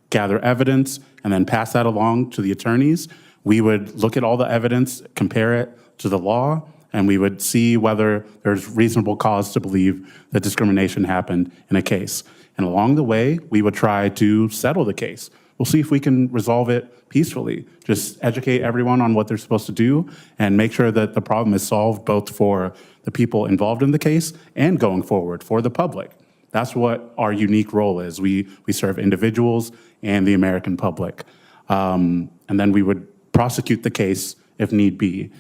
gather evidence, and then pass that along to the attorneys. We would look at all the evidence, compare it to the law, and we would see whether there's reasonable cause to believe that discrimination happened in a case. And along the way, we would try to settle the case. We'll see if we can resolve it peacefully. Just educate everyone on what they're supposed to do and make sure that the problem is solved both for the people involved in the case and going forward for the public. That's what our unique role is. We serve individuals and the American public. And then we would prosecute the case if need be.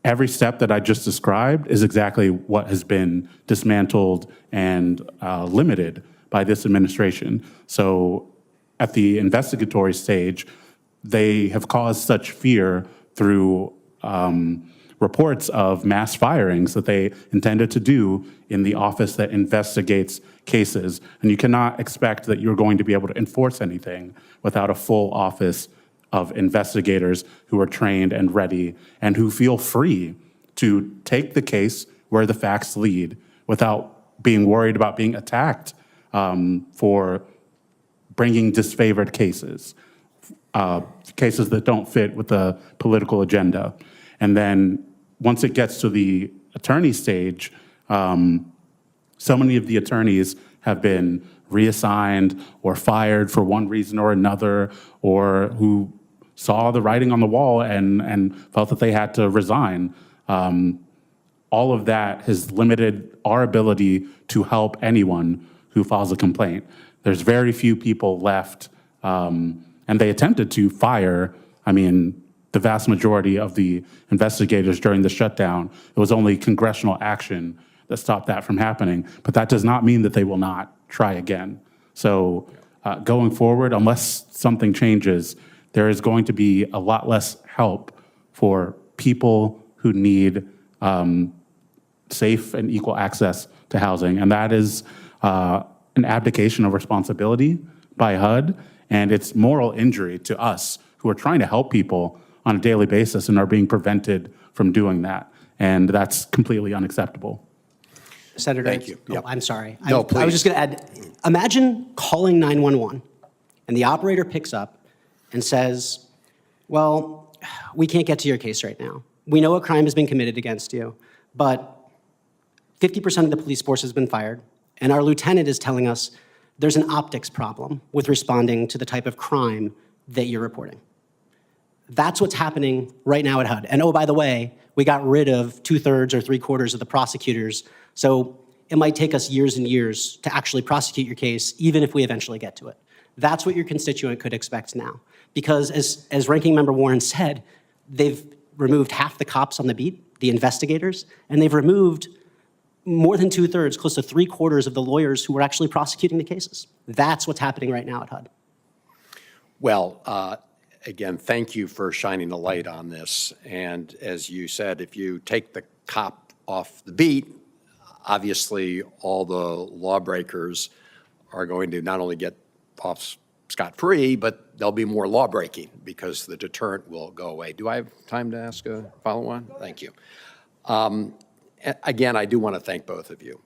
Every step that I just described is exactly what has been dismantled and limited by this administration. So at the investigatory stage, they have caused such fear through reports of mass firings that they intended to do in the office that investigates cases. And you cannot expect that you're going to be able to enforce anything without a full office of investigators who are trained and ready and who feel free to take the case where the facts lead without being worried about being attacked for bringing disfavored cases, cases that don't fit with the political agenda. And then once it gets to the attorney stage, so many of the attorneys have been reassigned or fired for one reason or another, or who saw the writing on the wall and felt that they had to resign. All of that has limited our ability to help anyone who files a complaint. There's very few people left, and they attempted to fire, the vast majority of the investigators during the shutdown. It was only congressional action that stopped that from happening, but that does not mean that they will not try again. So going forward, unless something changes, there is going to be a lot less help for people who need safe and equal access to housing. And that is an abdication of responsibility by HUD, and it's moral injury to us who are trying to help people on a daily basis and are being prevented from doing that. And that's completely unacceptable. Senator, Thank you. Yep. I'm sorry. No, I was please. just going to add, imagine calling 911 and the operator picks up and says, well, we can't get to your case right now. We know a crime has been committed against you, but 50% of the police force has been fired, and our lieutenant is telling us there's an optics problem with responding to the type of crime that you're reporting. That's what's happening right now at HUD. And oh, by the way, we got rid of 2/3 or 3/4 of the prosecutors, so it might take us years and years to actually prosecute your case, even if we eventually get to it. That's what your constituent could expect now. Because as Ranking Member Warren said, they've removed half the cops on the beat, the investigators, and they've removed more than 2/3, close to 3/4 of the lawyers who were actually prosecuting the cases. That's what's happening right now at HUD. Well, again, thank you for shining the light on this. And as you said, if you take the cop off the beat, obviously all the lawbreakers are going to not only get off scot-free, but there'll be more lawbreaking because the deterrent will go away. Do I have time to ask a follow-on? Thank you. Again, I do want to thank both of you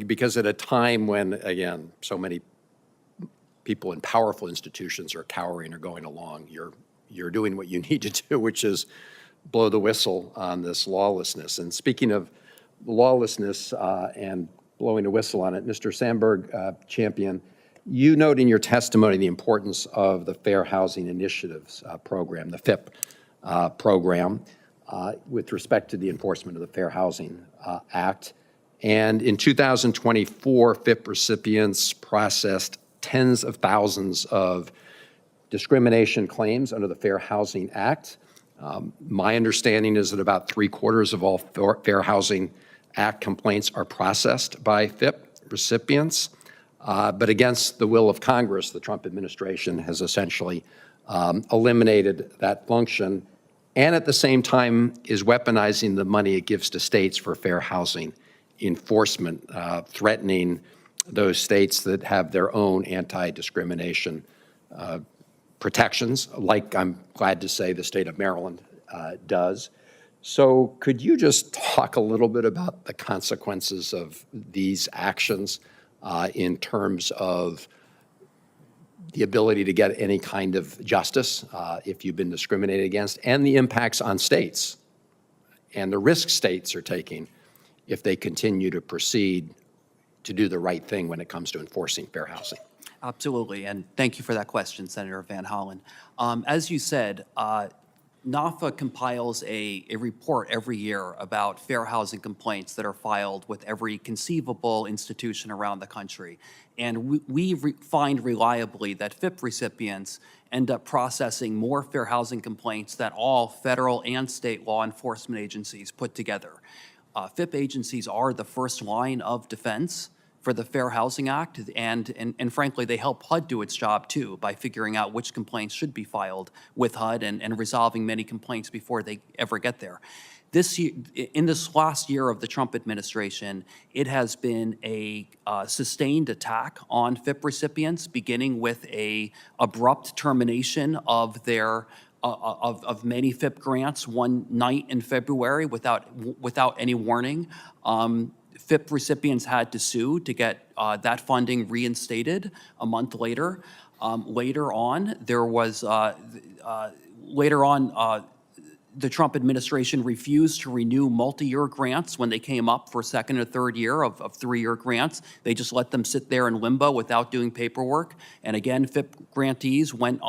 because at a time when, again, so many people in powerful institutions are cowering or going along, you're doing what you need to do, which is blow the whistle on this lawlessness. And speaking of lawlessness and blowing a whistle on it, Mr. Sandberg, champion, you note in your testimony the importance of the Fair Housing Initiatives program, the FIP program, with respect to the enforcement of the Fair Housing Act. And in 2024, FIP recipients processed tens of thousands of discrimination claims under the Fair Housing Act. My understanding is that about 3/4 of all Fair Housing Act complaints are processed by FIP recipients. But against the will of Congress, the Trump administration has essentially eliminated that function and at the same time is weaponizing the money it gives to states for fair housing enforcement, threatening those states that have their own anti-discrimination protections, like I'm glad to say the state of Maryland does. So could you just talk a little bit about the consequences of these actions in terms of the ability to get any kind of justice if you've been discriminated against, and the impacts on states and the risk states are taking if they continue to proceed to do the right thing when it comes to enforcing fair housing? Absolutely, and thank you for that question, Senator Van Hollen. As you said, NAFA compiles a report every year about fair housing complaints that are filed with every conceivable institution around the country. And we find reliably that FIP recipients end up processing more fair housing complaints than all federal and state law enforcement agencies put together. FIP agencies are the first line of defense for the Fair Housing Act, and frankly, they help HUD do its job too by figuring out which complaints should be filed with HUD and resolving many complaints before they ever get there. This year, in this last year of the Trump administration, it has been a sustained attack on FIP recipients, beginning with a abrupt termination of their of many FIP grants one night in February without any warning. FIP recipients had to sue to get that funding reinstated a month later. Later on, the Trump administration refused to renew multi-year grants when they came up for second or third year of three-year grants. They just let them sit there in limbo without doing paperwork. And again, FIP grantees went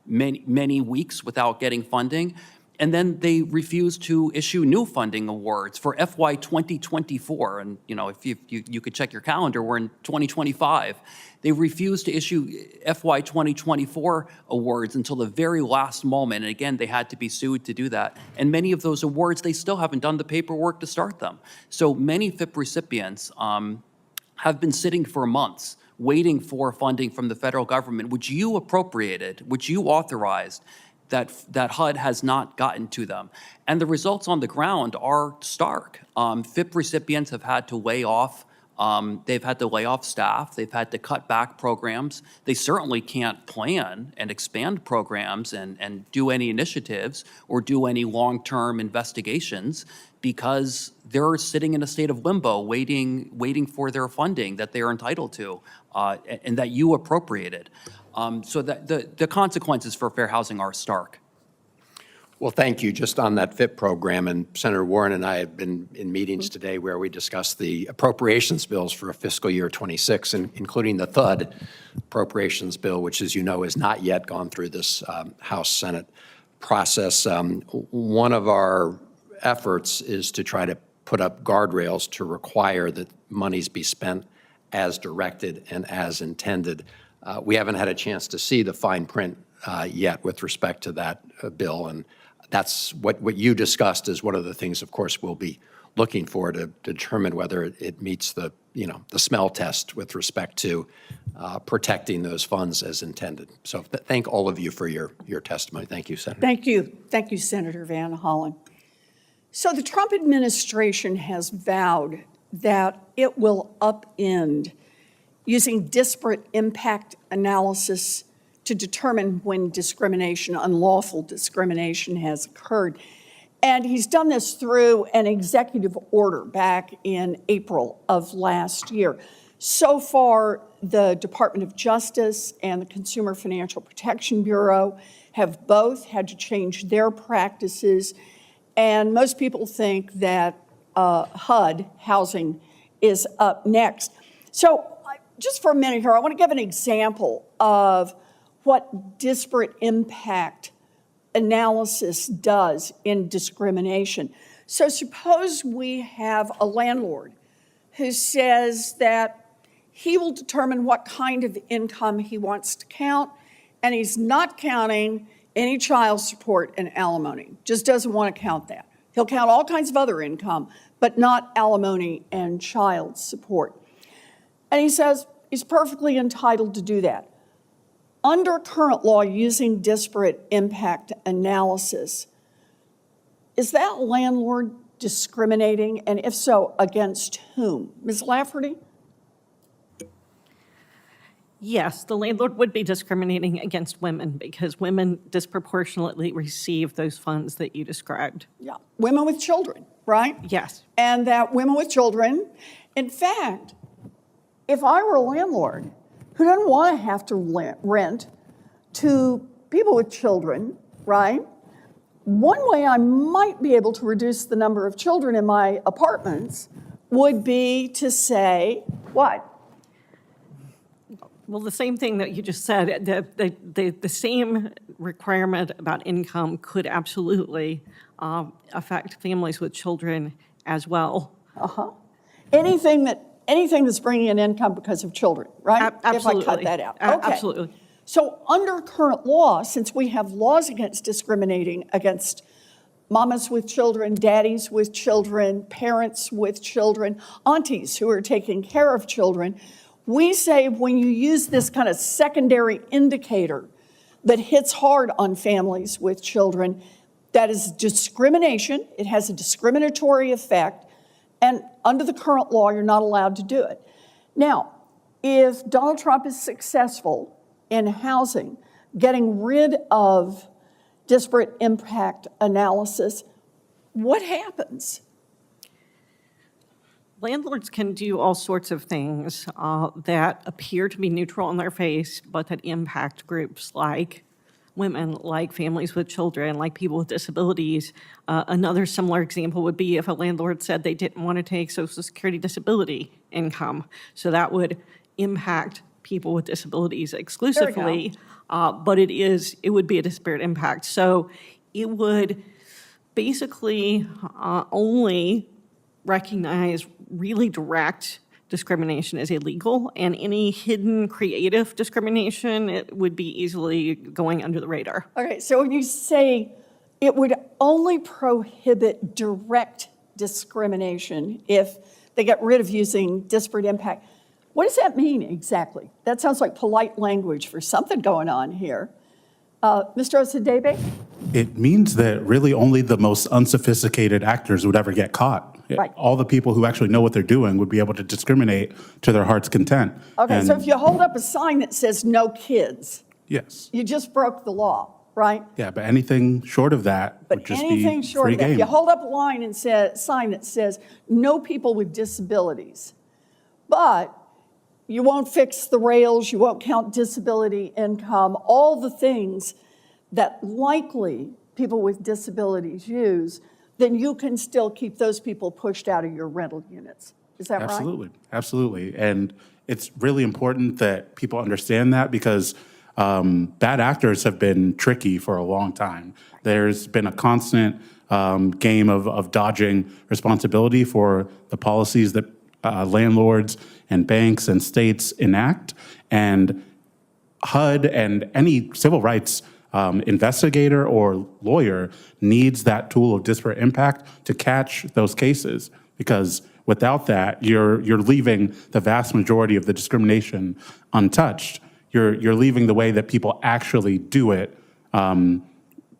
many weeks without getting funding. And then they refused to issue new funding awards for FY 2024. And if you could check your calendar, we're in 2025. They refused to issue FY 2024 awards until the very last moment. And again, they had to be sued to do that. And many of those awards, they still haven't done the paperwork to start them. So many FIP recipients have been sitting for months waiting for funding from the federal government, which you appropriated, which you authorized, that HUD has not gotten to them. And the results on the ground are stark. FIP recipients have had to lay off. They've had to lay off staff. They've had to cut back programs. They certainly can't plan and expand programs and do any initiatives or do any long-term investigations because they're sitting in a state of limbo waiting for their funding that they're entitled to and that you appropriated. So that the consequences for fair housing are stark. Well, thank you. Just on that FIP program, and Senator Warren and I have been in meetings today where we discussed the appropriations bills for fiscal year 26, including the THUD appropriations bill, which, as you know, has not yet gone through this House-Senate process. One of our efforts is to try to put up guardrails to require that monies be spent as directed and as intended. We haven't had a chance to see the fine print yet with respect to that bill, and that's what you discussed is one of the things, of course, we'll be looking for to determine whether it meets the smell test with respect to protecting those funds as intended. So thank all of you for your testimony. Thank you, Senator. Thank you. Thank you, Senator Van Hollen. So the Trump administration has vowed that it will upend using disparate impact analysis to determine when discrimination, unlawful discrimination, has occurred. And he's done this through an executive order back in April of last year. So far, the Department of Justice and the Consumer Financial Protection Bureau have both had to change their practices. And most people think that HUD, housing, is up next. So just for a minute here, I want to give an example of what disparate impact analysis does in discrimination. So suppose we have a landlord who says that he will determine what kind of income he wants to count, and he's not counting any child support and alimony, just doesn't want to count that. He'll count all kinds of other income, but not alimony and child support. And he says he's perfectly entitled to do that. Under current law, using disparate impact analysis, is that landlord discriminating? And if so, against whom? Ms. Lafferty? Yes, the landlord would be discriminating against women because women disproportionately receive those funds that you described. Yeah, women with children, right? Yes. And that women with children, in fact, if I were a landlord who doesn't want to have to rent to people with children, right? One way I might be able to reduce the number of children in my apartments would be to say, what? Well, the same thing that you just said, the same requirement about income could absolutely affect families with children as well. Uh-huh. Anything that's bringing in income because of children, right? Absolutely. If I cut that out. Okay. Absolutely. So under current law, since we have laws against discriminating against mamas with children, daddies with children, parents with children, aunties who are taking care of children. We say when you use this kind of secondary indicator that hits hard on families with children, that is discrimination. It has a discriminatory effect. And under the current law, you're not allowed to do it. Now, if Donald Trump is successful in housing, getting rid of disparate impact analysis, what happens? Landlords can do all sorts of things that appear to be neutral on their face, but that impact groups like women, like families with children, like people with disabilities. Another similar example would be if a landlord said they didn't want to take Social Security disability income. So that would impact people with disabilities exclusively, but it would be a disparate impact. So it would basically only recognize really direct discrimination as illegal, and any hidden creative discrimination, it would be easily going under the radar. Okay, so when you say it would only prohibit direct discrimination if they get rid of using disparate impact, what does that mean exactly? That sounds like polite language for something going on here. Mr. Osadebe? It means that really only the most unsophisticated actors would ever get caught. Right. All the people who actually know what they're doing would be able to discriminate to their heart's content. Okay, And so if you hold up a sign that says no kids, yes. you just broke the law, right? Yeah, but anything short of that would But just anything be short free of that, if game. you hold up a line and sign that says no people with disabilities, but you won't fix the rails, you won't count disability income, all the things that likely people with disabilities use, then you can still keep those people pushed out of your rental units. Is that right? Absolutely, absolutely. And it's really important that people understand that because bad actors have been tricky for a long time. There's been a constant game of dodging responsibility for the policies that landlords and banks and states enact. And HUD and any civil rights investigator or lawyer needs that tool of disparate impact to catch those cases, because without that, you're leaving the vast majority of the discrimination untouched. You're leaving the way that people actually do it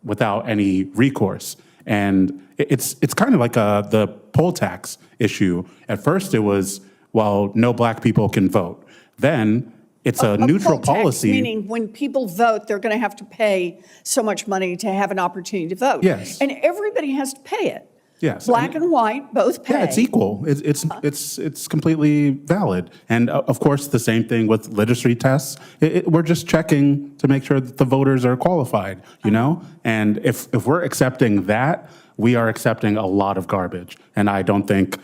without any recourse. And it's kind of like the poll tax issue. At first it was, well, no black people can vote. Then it's a neutral poll tax, policy. meaning when people vote, they're going to have to pay so much money to have an opportunity to vote. Yes. And everybody has to pay it. Yes. Black and white both pay. Yeah, it's equal. It's completely valid. And of course, the same thing with literacy tests. We're just checking to make sure that the voters are qualified, you know? And if we're accepting that, we are accepting a lot of garbage. And I don't think,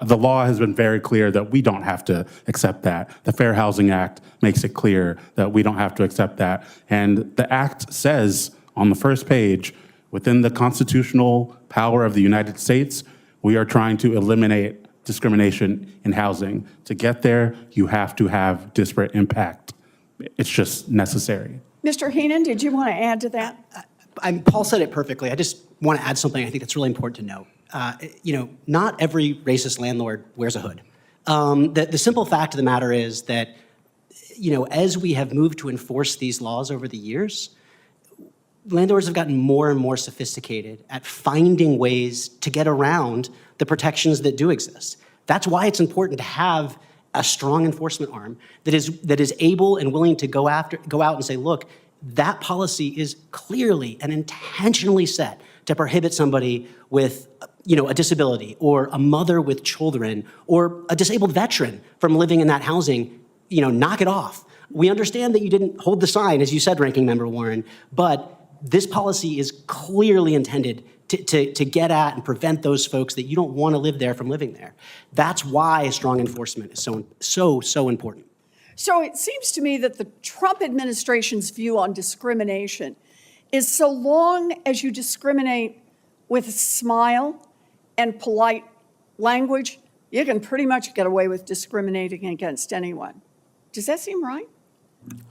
the law has been very clear that we don't have to accept that. The Fair Housing Act makes it clear that we don't have to accept that. And the act says on the first page, within the constitutional power of the United States, we are trying to eliminate discrimination in housing. To get there, you have to have disparate impact. It's just necessary. Mr. Heenan, did you want to add to that? Paul said it perfectly. I just want to add something I think that's really important to note. Not every racist landlord wears a hood. The simple fact of the matter is that, as we have moved to enforce these laws over the years, landlords have gotten more and more sophisticated at finding ways to get around the protections that do exist. That's why it's important to have a strong enforcement arm that is able and willing to go out and say, look, that policy is clearly and intentionally set to prohibit somebody with a disability or a mother with children or a disabled veteran from living in that housing. Knock it off. We understand that you didn't hold the sign, as you said, Ranking Member Warren, but this policy is clearly intended to get at and prevent those folks that you don't want to live there from living there. That's why strong enforcement is so important. So it seems to me that the Trump administration's view on discrimination is so long as you discriminate with a smile and polite language, you can pretty much get away with discriminating against anyone. Does that seem right?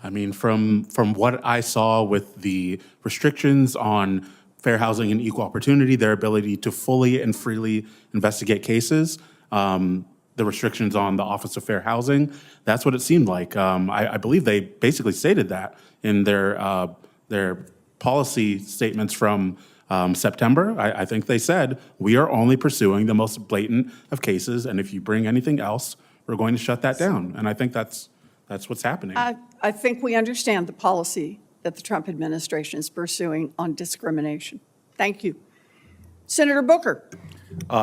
I mean, from what I saw with the restrictions on fair housing and equal opportunity, their ability to fully and freely investigate cases, the restrictions on the Office of Fair Housing. That's what it seemed like. I believe they basically stated that in their policy statements from September. I think they said, we are only pursuing the most blatant of cases, and if you bring anything else, we're going to shut that down. And I think that's what's happening. I think we understand the policy that the Trump administration is pursuing on discrimination. Thank you. Senator Booker.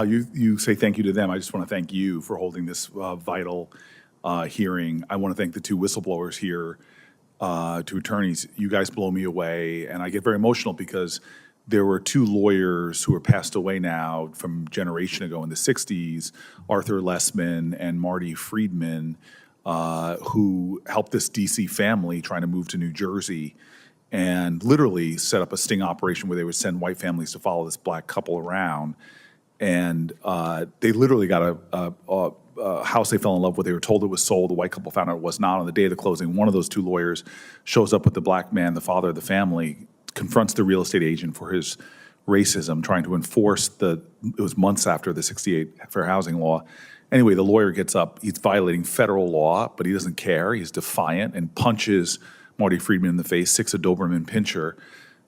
You say thank you to them. I just want to thank you for holding this vital hearing. I want to thank the two whistleblowers here, two attorneys. You guys blow me away, and I get very emotional because there were two lawyers who are passed away now from a generation ago in the 60s, Arthur Lessman and Marty Friedman, who helped this DC family trying to move to New Jersey and literally set up a sting operation where they would send white families to follow this black couple around. And they literally got a house they fell in love with. They were told it was sold. The white couple found out it was not. On the day of the closing, one of those two lawyers shows up with the black man, the father of the family, confronts the real estate agent for his racism, trying to enforce it was months after the 68 fair housing law. Anyway, the lawyer gets up. He's violating federal law, but he doesn't care. He's defiant and punches Marty Friedman in the face, 6 a Doberman Pinscher.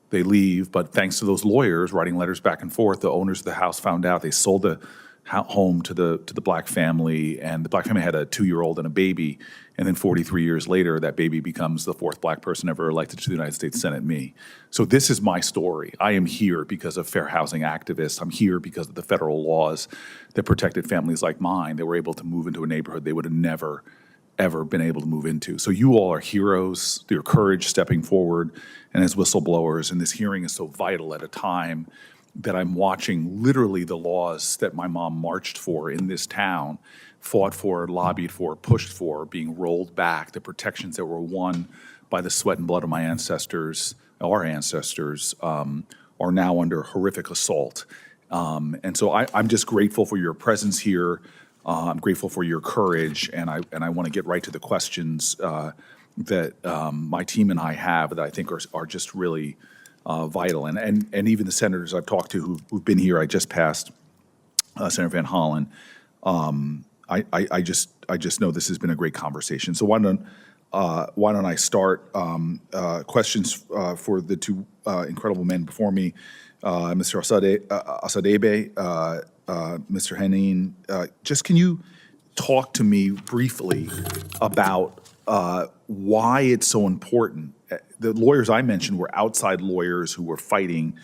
They leave, but thanks to those lawyers writing letters back and forth, the owners of the house found out. They sold the home to the black family, and the black family had a 2-year-old and a baby. And then 43 years later, that baby becomes the 4th black person ever elected to the United States Senate, me. So this is my story. I am here because of fair housing activists. I'm here because of the federal laws that protected families like mine. They were able to move into a neighborhood they would have never, ever been able to move into. So you all are heroes, your courage stepping forward, and as whistleblowers, and this hearing is so vital at a time that I'm watching literally the laws that my mom marched for in this town, fought for, lobbied for, pushed for, being rolled back, the protections that were won by the sweat and blood of my ancestors, our ancestors, are now under horrific assault. And so I'm just grateful for your presence here. I'm grateful for your courage, and I want to get right to the questions that my team and I have that I think are just really vital. And even the senators I've talked to who've been here, I just passed Senator Van Hollen. I just know this has been a great conversation. So why don't I start questions for the two incredible men before me, Mr. Osadebe, Mr. Henin. Just can you talk to me briefly about why it's so important? The lawyers I mentioned were outside lawyers who were fighting,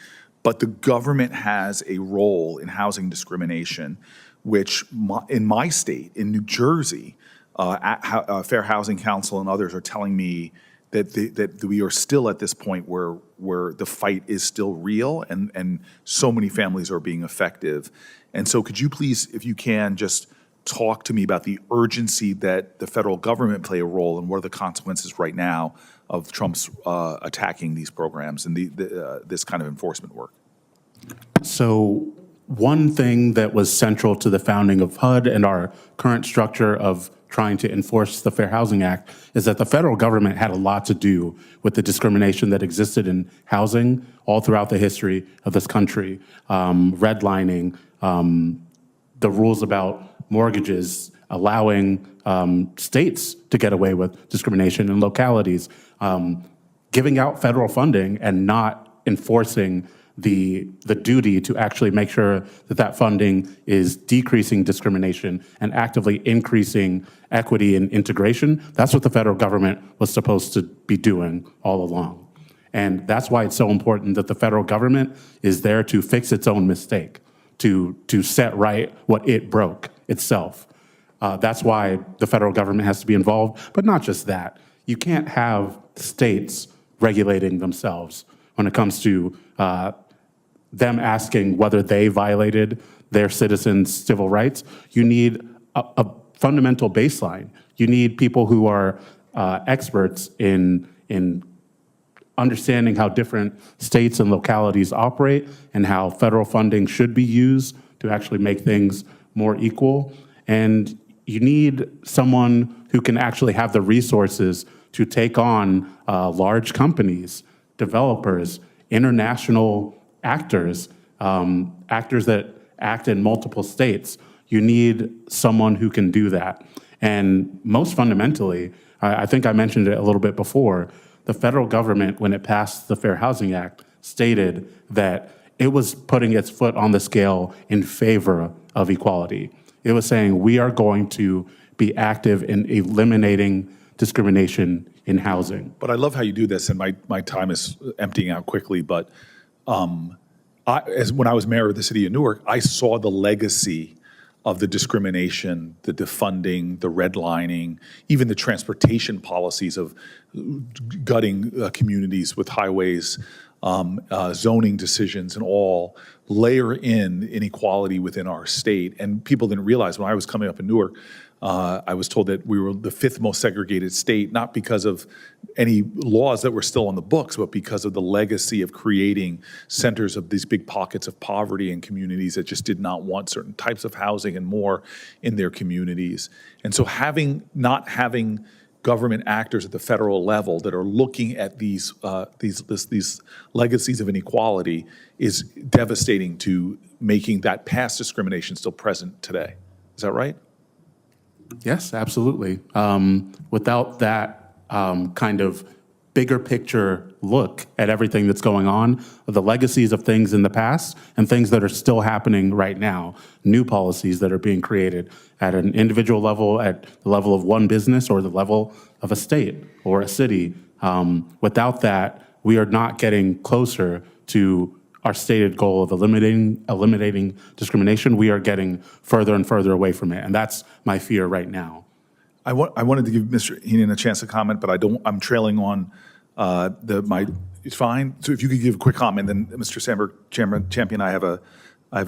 but the government has a role in housing discrimination, which in my state, in New Jersey, Fair Housing Council and others are telling me that we are still at this point where the fight is still real and so many families are being effective. And so could you please, if you can, just talk to me about the urgency that the federal government play a role and what are the consequences right now of Trump's attacking these programs and this kind of enforcement work? So one thing that was central to the founding of HUD and our current structure of trying to enforce the Fair Housing Act is that the federal government had a lot to do with the discrimination that existed in housing all throughout the history of this country. Redlining, the rules about mortgages, allowing states to get away with discrimination in localities, giving out federal funding and not enforcing the duty to actually make sure that that funding is decreasing discrimination and actively increasing equity and integration. That's what the federal government was supposed to be doing all along. And that's why it's so important that the federal government is there to fix its own mistake, to set right what it broke itself. That's why the federal government has to be involved, but not just that. You can't have states regulating themselves when it comes to them asking whether they violated their citizens' civil rights. You need a fundamental baseline. You need people who are experts in understanding how different states and localities operate and how federal funding should be used to actually make things more equal. And you need someone who can actually have the resources to take on large companies, developers, international actors, actors that act in multiple states. You need someone who can do that. And most fundamentally, I think I mentioned it a little bit before, the federal government, when it passed the Fair Housing Act, stated that it was putting its foot on the scale in favor of equality. It was saying we are going to be active in eliminating discrimination in housing. But I love how you do this, and my time is emptying out quickly, but when I was mayor of the city of Newark, I saw the legacy of the discrimination, the defunding, the redlining, even the transportation policies of gutting communities with highways, zoning decisions, and all layer in inequality within our state. And people didn't realize when I was coming up in Newark, I was told that we were the 5th most segregated state, not because of any laws that were still on the books, but because of the legacy of creating centers of these big pockets of poverty in communities that just did not want certain types of housing and more in their communities. And so not having government actors at the federal level that are looking at these legacies of inequality is devastating to making that past discrimination still present today. Is that right? Yes, absolutely. Without that kind of bigger picture look at everything that's going on, the legacies of things in the past and things that are still happening right now, new policies that are being created at an individual level, at the level of one business or the level of a state or a city. Without that, we are not getting closer to our stated goal of eliminating discrimination. We are getting further and further away from it, and that's my fear right now. I wanted to give Mr. Heenan a chance to comment, but I'm trailing on it's fine. So if you could give a quick comment, then Mr. Champion, I have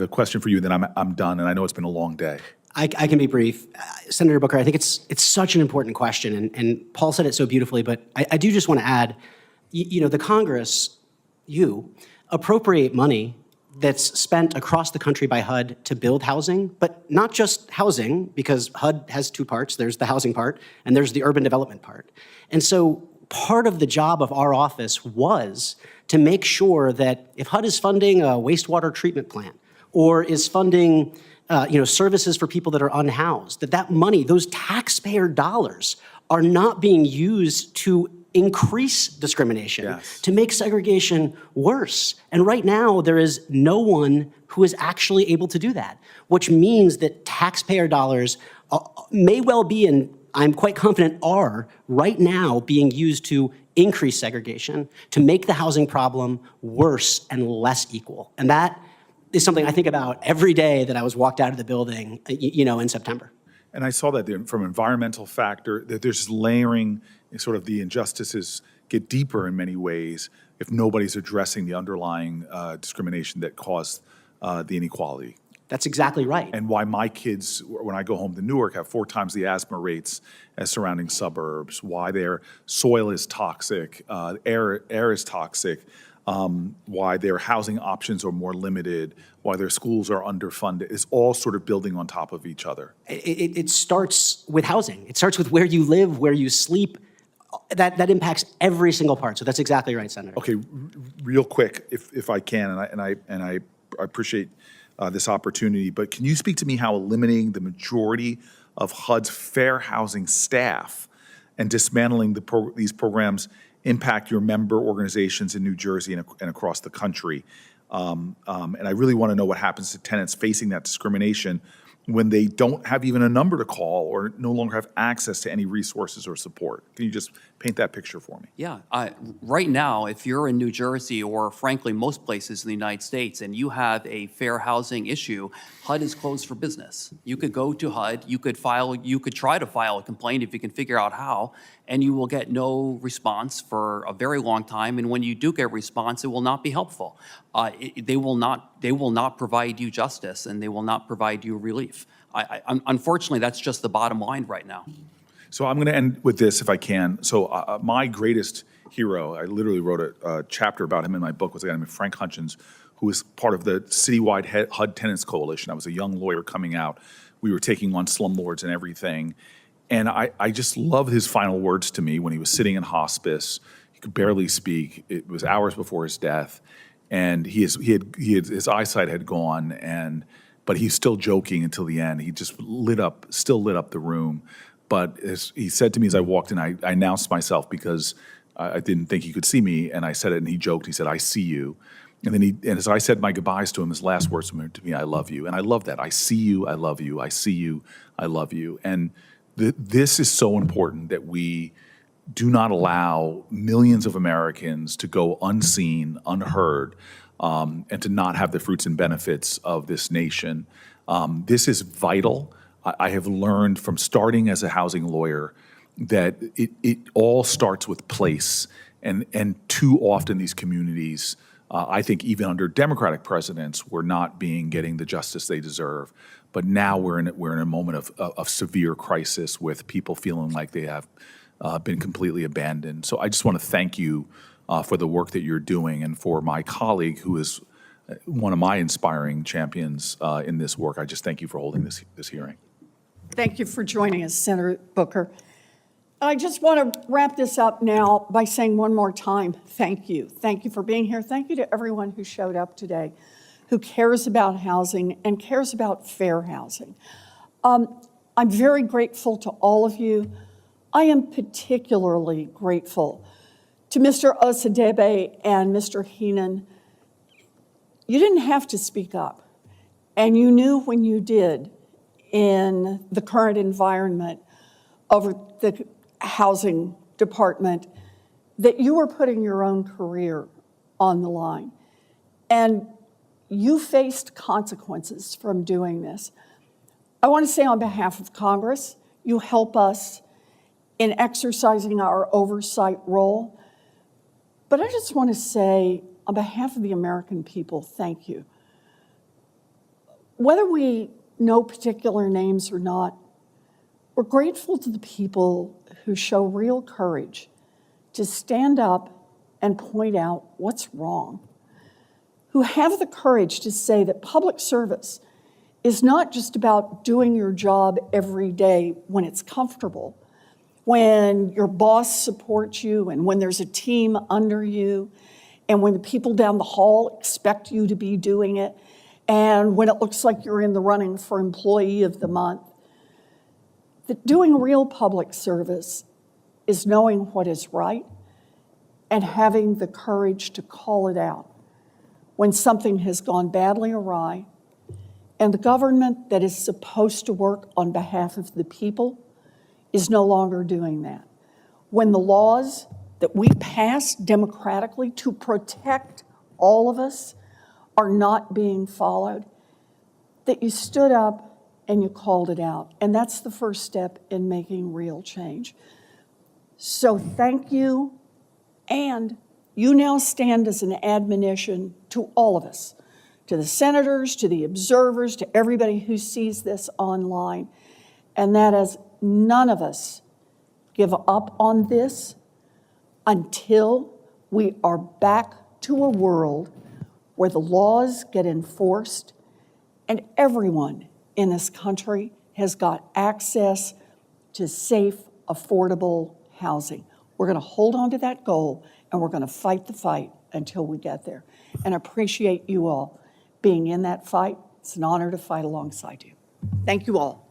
a question for you, then I'm done, and I know it's been a long day. I can be brief. Senator Booker, I think it's such an important question, and Paul said it so beautifully, but I do just want to add, the Congress, appropriate money that's spent across the country by HUD to build housing, but not just housing, because HUD has two parts. There's the housing part, and there's the urban development part. And so part of the job of our office was to make sure that if HUD is funding a wastewater treatment plant or is funding services for people that are unhoused, that money, those taxpayer dollars, are not being used to increase discrimination, yes, to make segregation worse. And right now, there is no one who is actually able to do that, which means that taxpayer dollars may well be, and I'm quite confident are, right now being used to increase segregation, to make the housing problem worse and less equal. And that is something I think about every day that I was walked out of the building, in September. And I saw that from an environmental factor, that there's layering, sort of the injustices get deeper in many ways if nobody's addressing the underlying discrimination that caused the inequality. That's exactly right. And why my kids, when I go home to Newark, have 4 times the asthma rates as surrounding suburbs, why their soil is toxic, air is toxic, why their housing options are more limited, why their schools are underfunded, is all sort of building on top of each other. It starts with housing. It starts with where you live, where you sleep. That impacts every single part. So that's exactly right, Senator. Okay, real quick, if I can, and I appreciate this opportunity, but can you speak to me how eliminating the majority of HUD's fair housing staff and dismantling these programs impact your member organizations in New Jersey and across the country? And I really want to know what happens to tenants facing that discrimination when they don't have even a number to call or no longer have access to any resources or support. Can you just paint that picture for me? Yeah, right now, if you're in New Jersey or frankly most places in the United States and you have a fair housing issue, HUD is closed for business. You could go to HUD, you could try to file a complaint if you can figure out how, and you will get no response for a very long time. And when you do get a response, it will not be helpful. They will not provide you justice, and they will not provide you relief. Unfortunately, that's just the bottom line right now. So I'm going to end with this, if I can. So my greatest hero, I literally wrote a chapter about him in my book, was a guy named Frank Hutchins, who was part of the citywide HUD Tenants Coalition. I was a young lawyer coming out. We were taking on slumlords and everything. And I just love his final words to me when he was sitting in hospice. He could barely speak. It was hours before his death. And his eyesight had gone, but he's still joking until the end. He just still lit up the room. But as he said to me as I walked in, I announced myself because I didn't think he could see me, and I said it, and he joked. He said, "I see you." And then and as I said my goodbyes to him, his last words to me, "I love you." And I love that. I see you, I love you. I see you, I love you. And this is so important that we do not allow millions of Americans to go unseen, unheard, and to not have the fruits and benefits of this nation. This is vital. I have learned from starting as a housing lawyer that it all starts with place. And too often these communities, I think even under Democratic presidents, were not getting the justice they deserve. But now we're in a moment of severe crisis with people feeling like they have been completely abandoned. So I just want to thank you for the work that you're doing, and for my colleague who is one of my inspiring champions in this work. I just thank you for holding this hearing. Thank you for joining us, Senator Booker. I just want to wrap this up now by saying one more time, thank you. Thank you for being here. Thank you to everyone who showed up today, who cares about housing and cares about fair housing. I'm very grateful to all of you. I am particularly grateful to Mr. Osadebe and Mr. Heenan. You didn't have to speak up, and you knew when you did in the current environment over the housing department that you were putting your own career on the line. And you faced consequences from doing this. I want to say on behalf of Congress, you help us in exercising our oversight role. But I just want to say, on behalf of the American people, thank you. Whether we know particular names or not, we're grateful to the people who show real courage to stand up and point out what's wrong, who have the courage to say that public service is not just about doing your job every day when it's comfortable, when your boss supports you and when there's a team under you, and when the people down the hall expect you to be doing it, and when it looks like you're in the running for Employee of the Month. That doing real public service is knowing what is right and having the courage to call it out when something has gone badly awry, and the government that is supposed to work on behalf of the people is no longer doing that. When the laws that we pass democratically to protect all of us are not being followed, that you stood up and you called it out. And that's the first step in making real change. So thank you. And you now stand as an admonition to all of us, to the senators, to the observers, to everybody who sees this online, and that is none of us give up on this until we are back to a world where the laws get enforced and everyone in this country has got access to safe, affordable housing. We're going to hold on to that goal, and we're going to fight the fight until we get there. And I appreciate you all being in that fight. It's an honor to fight alongside you. Thank you all.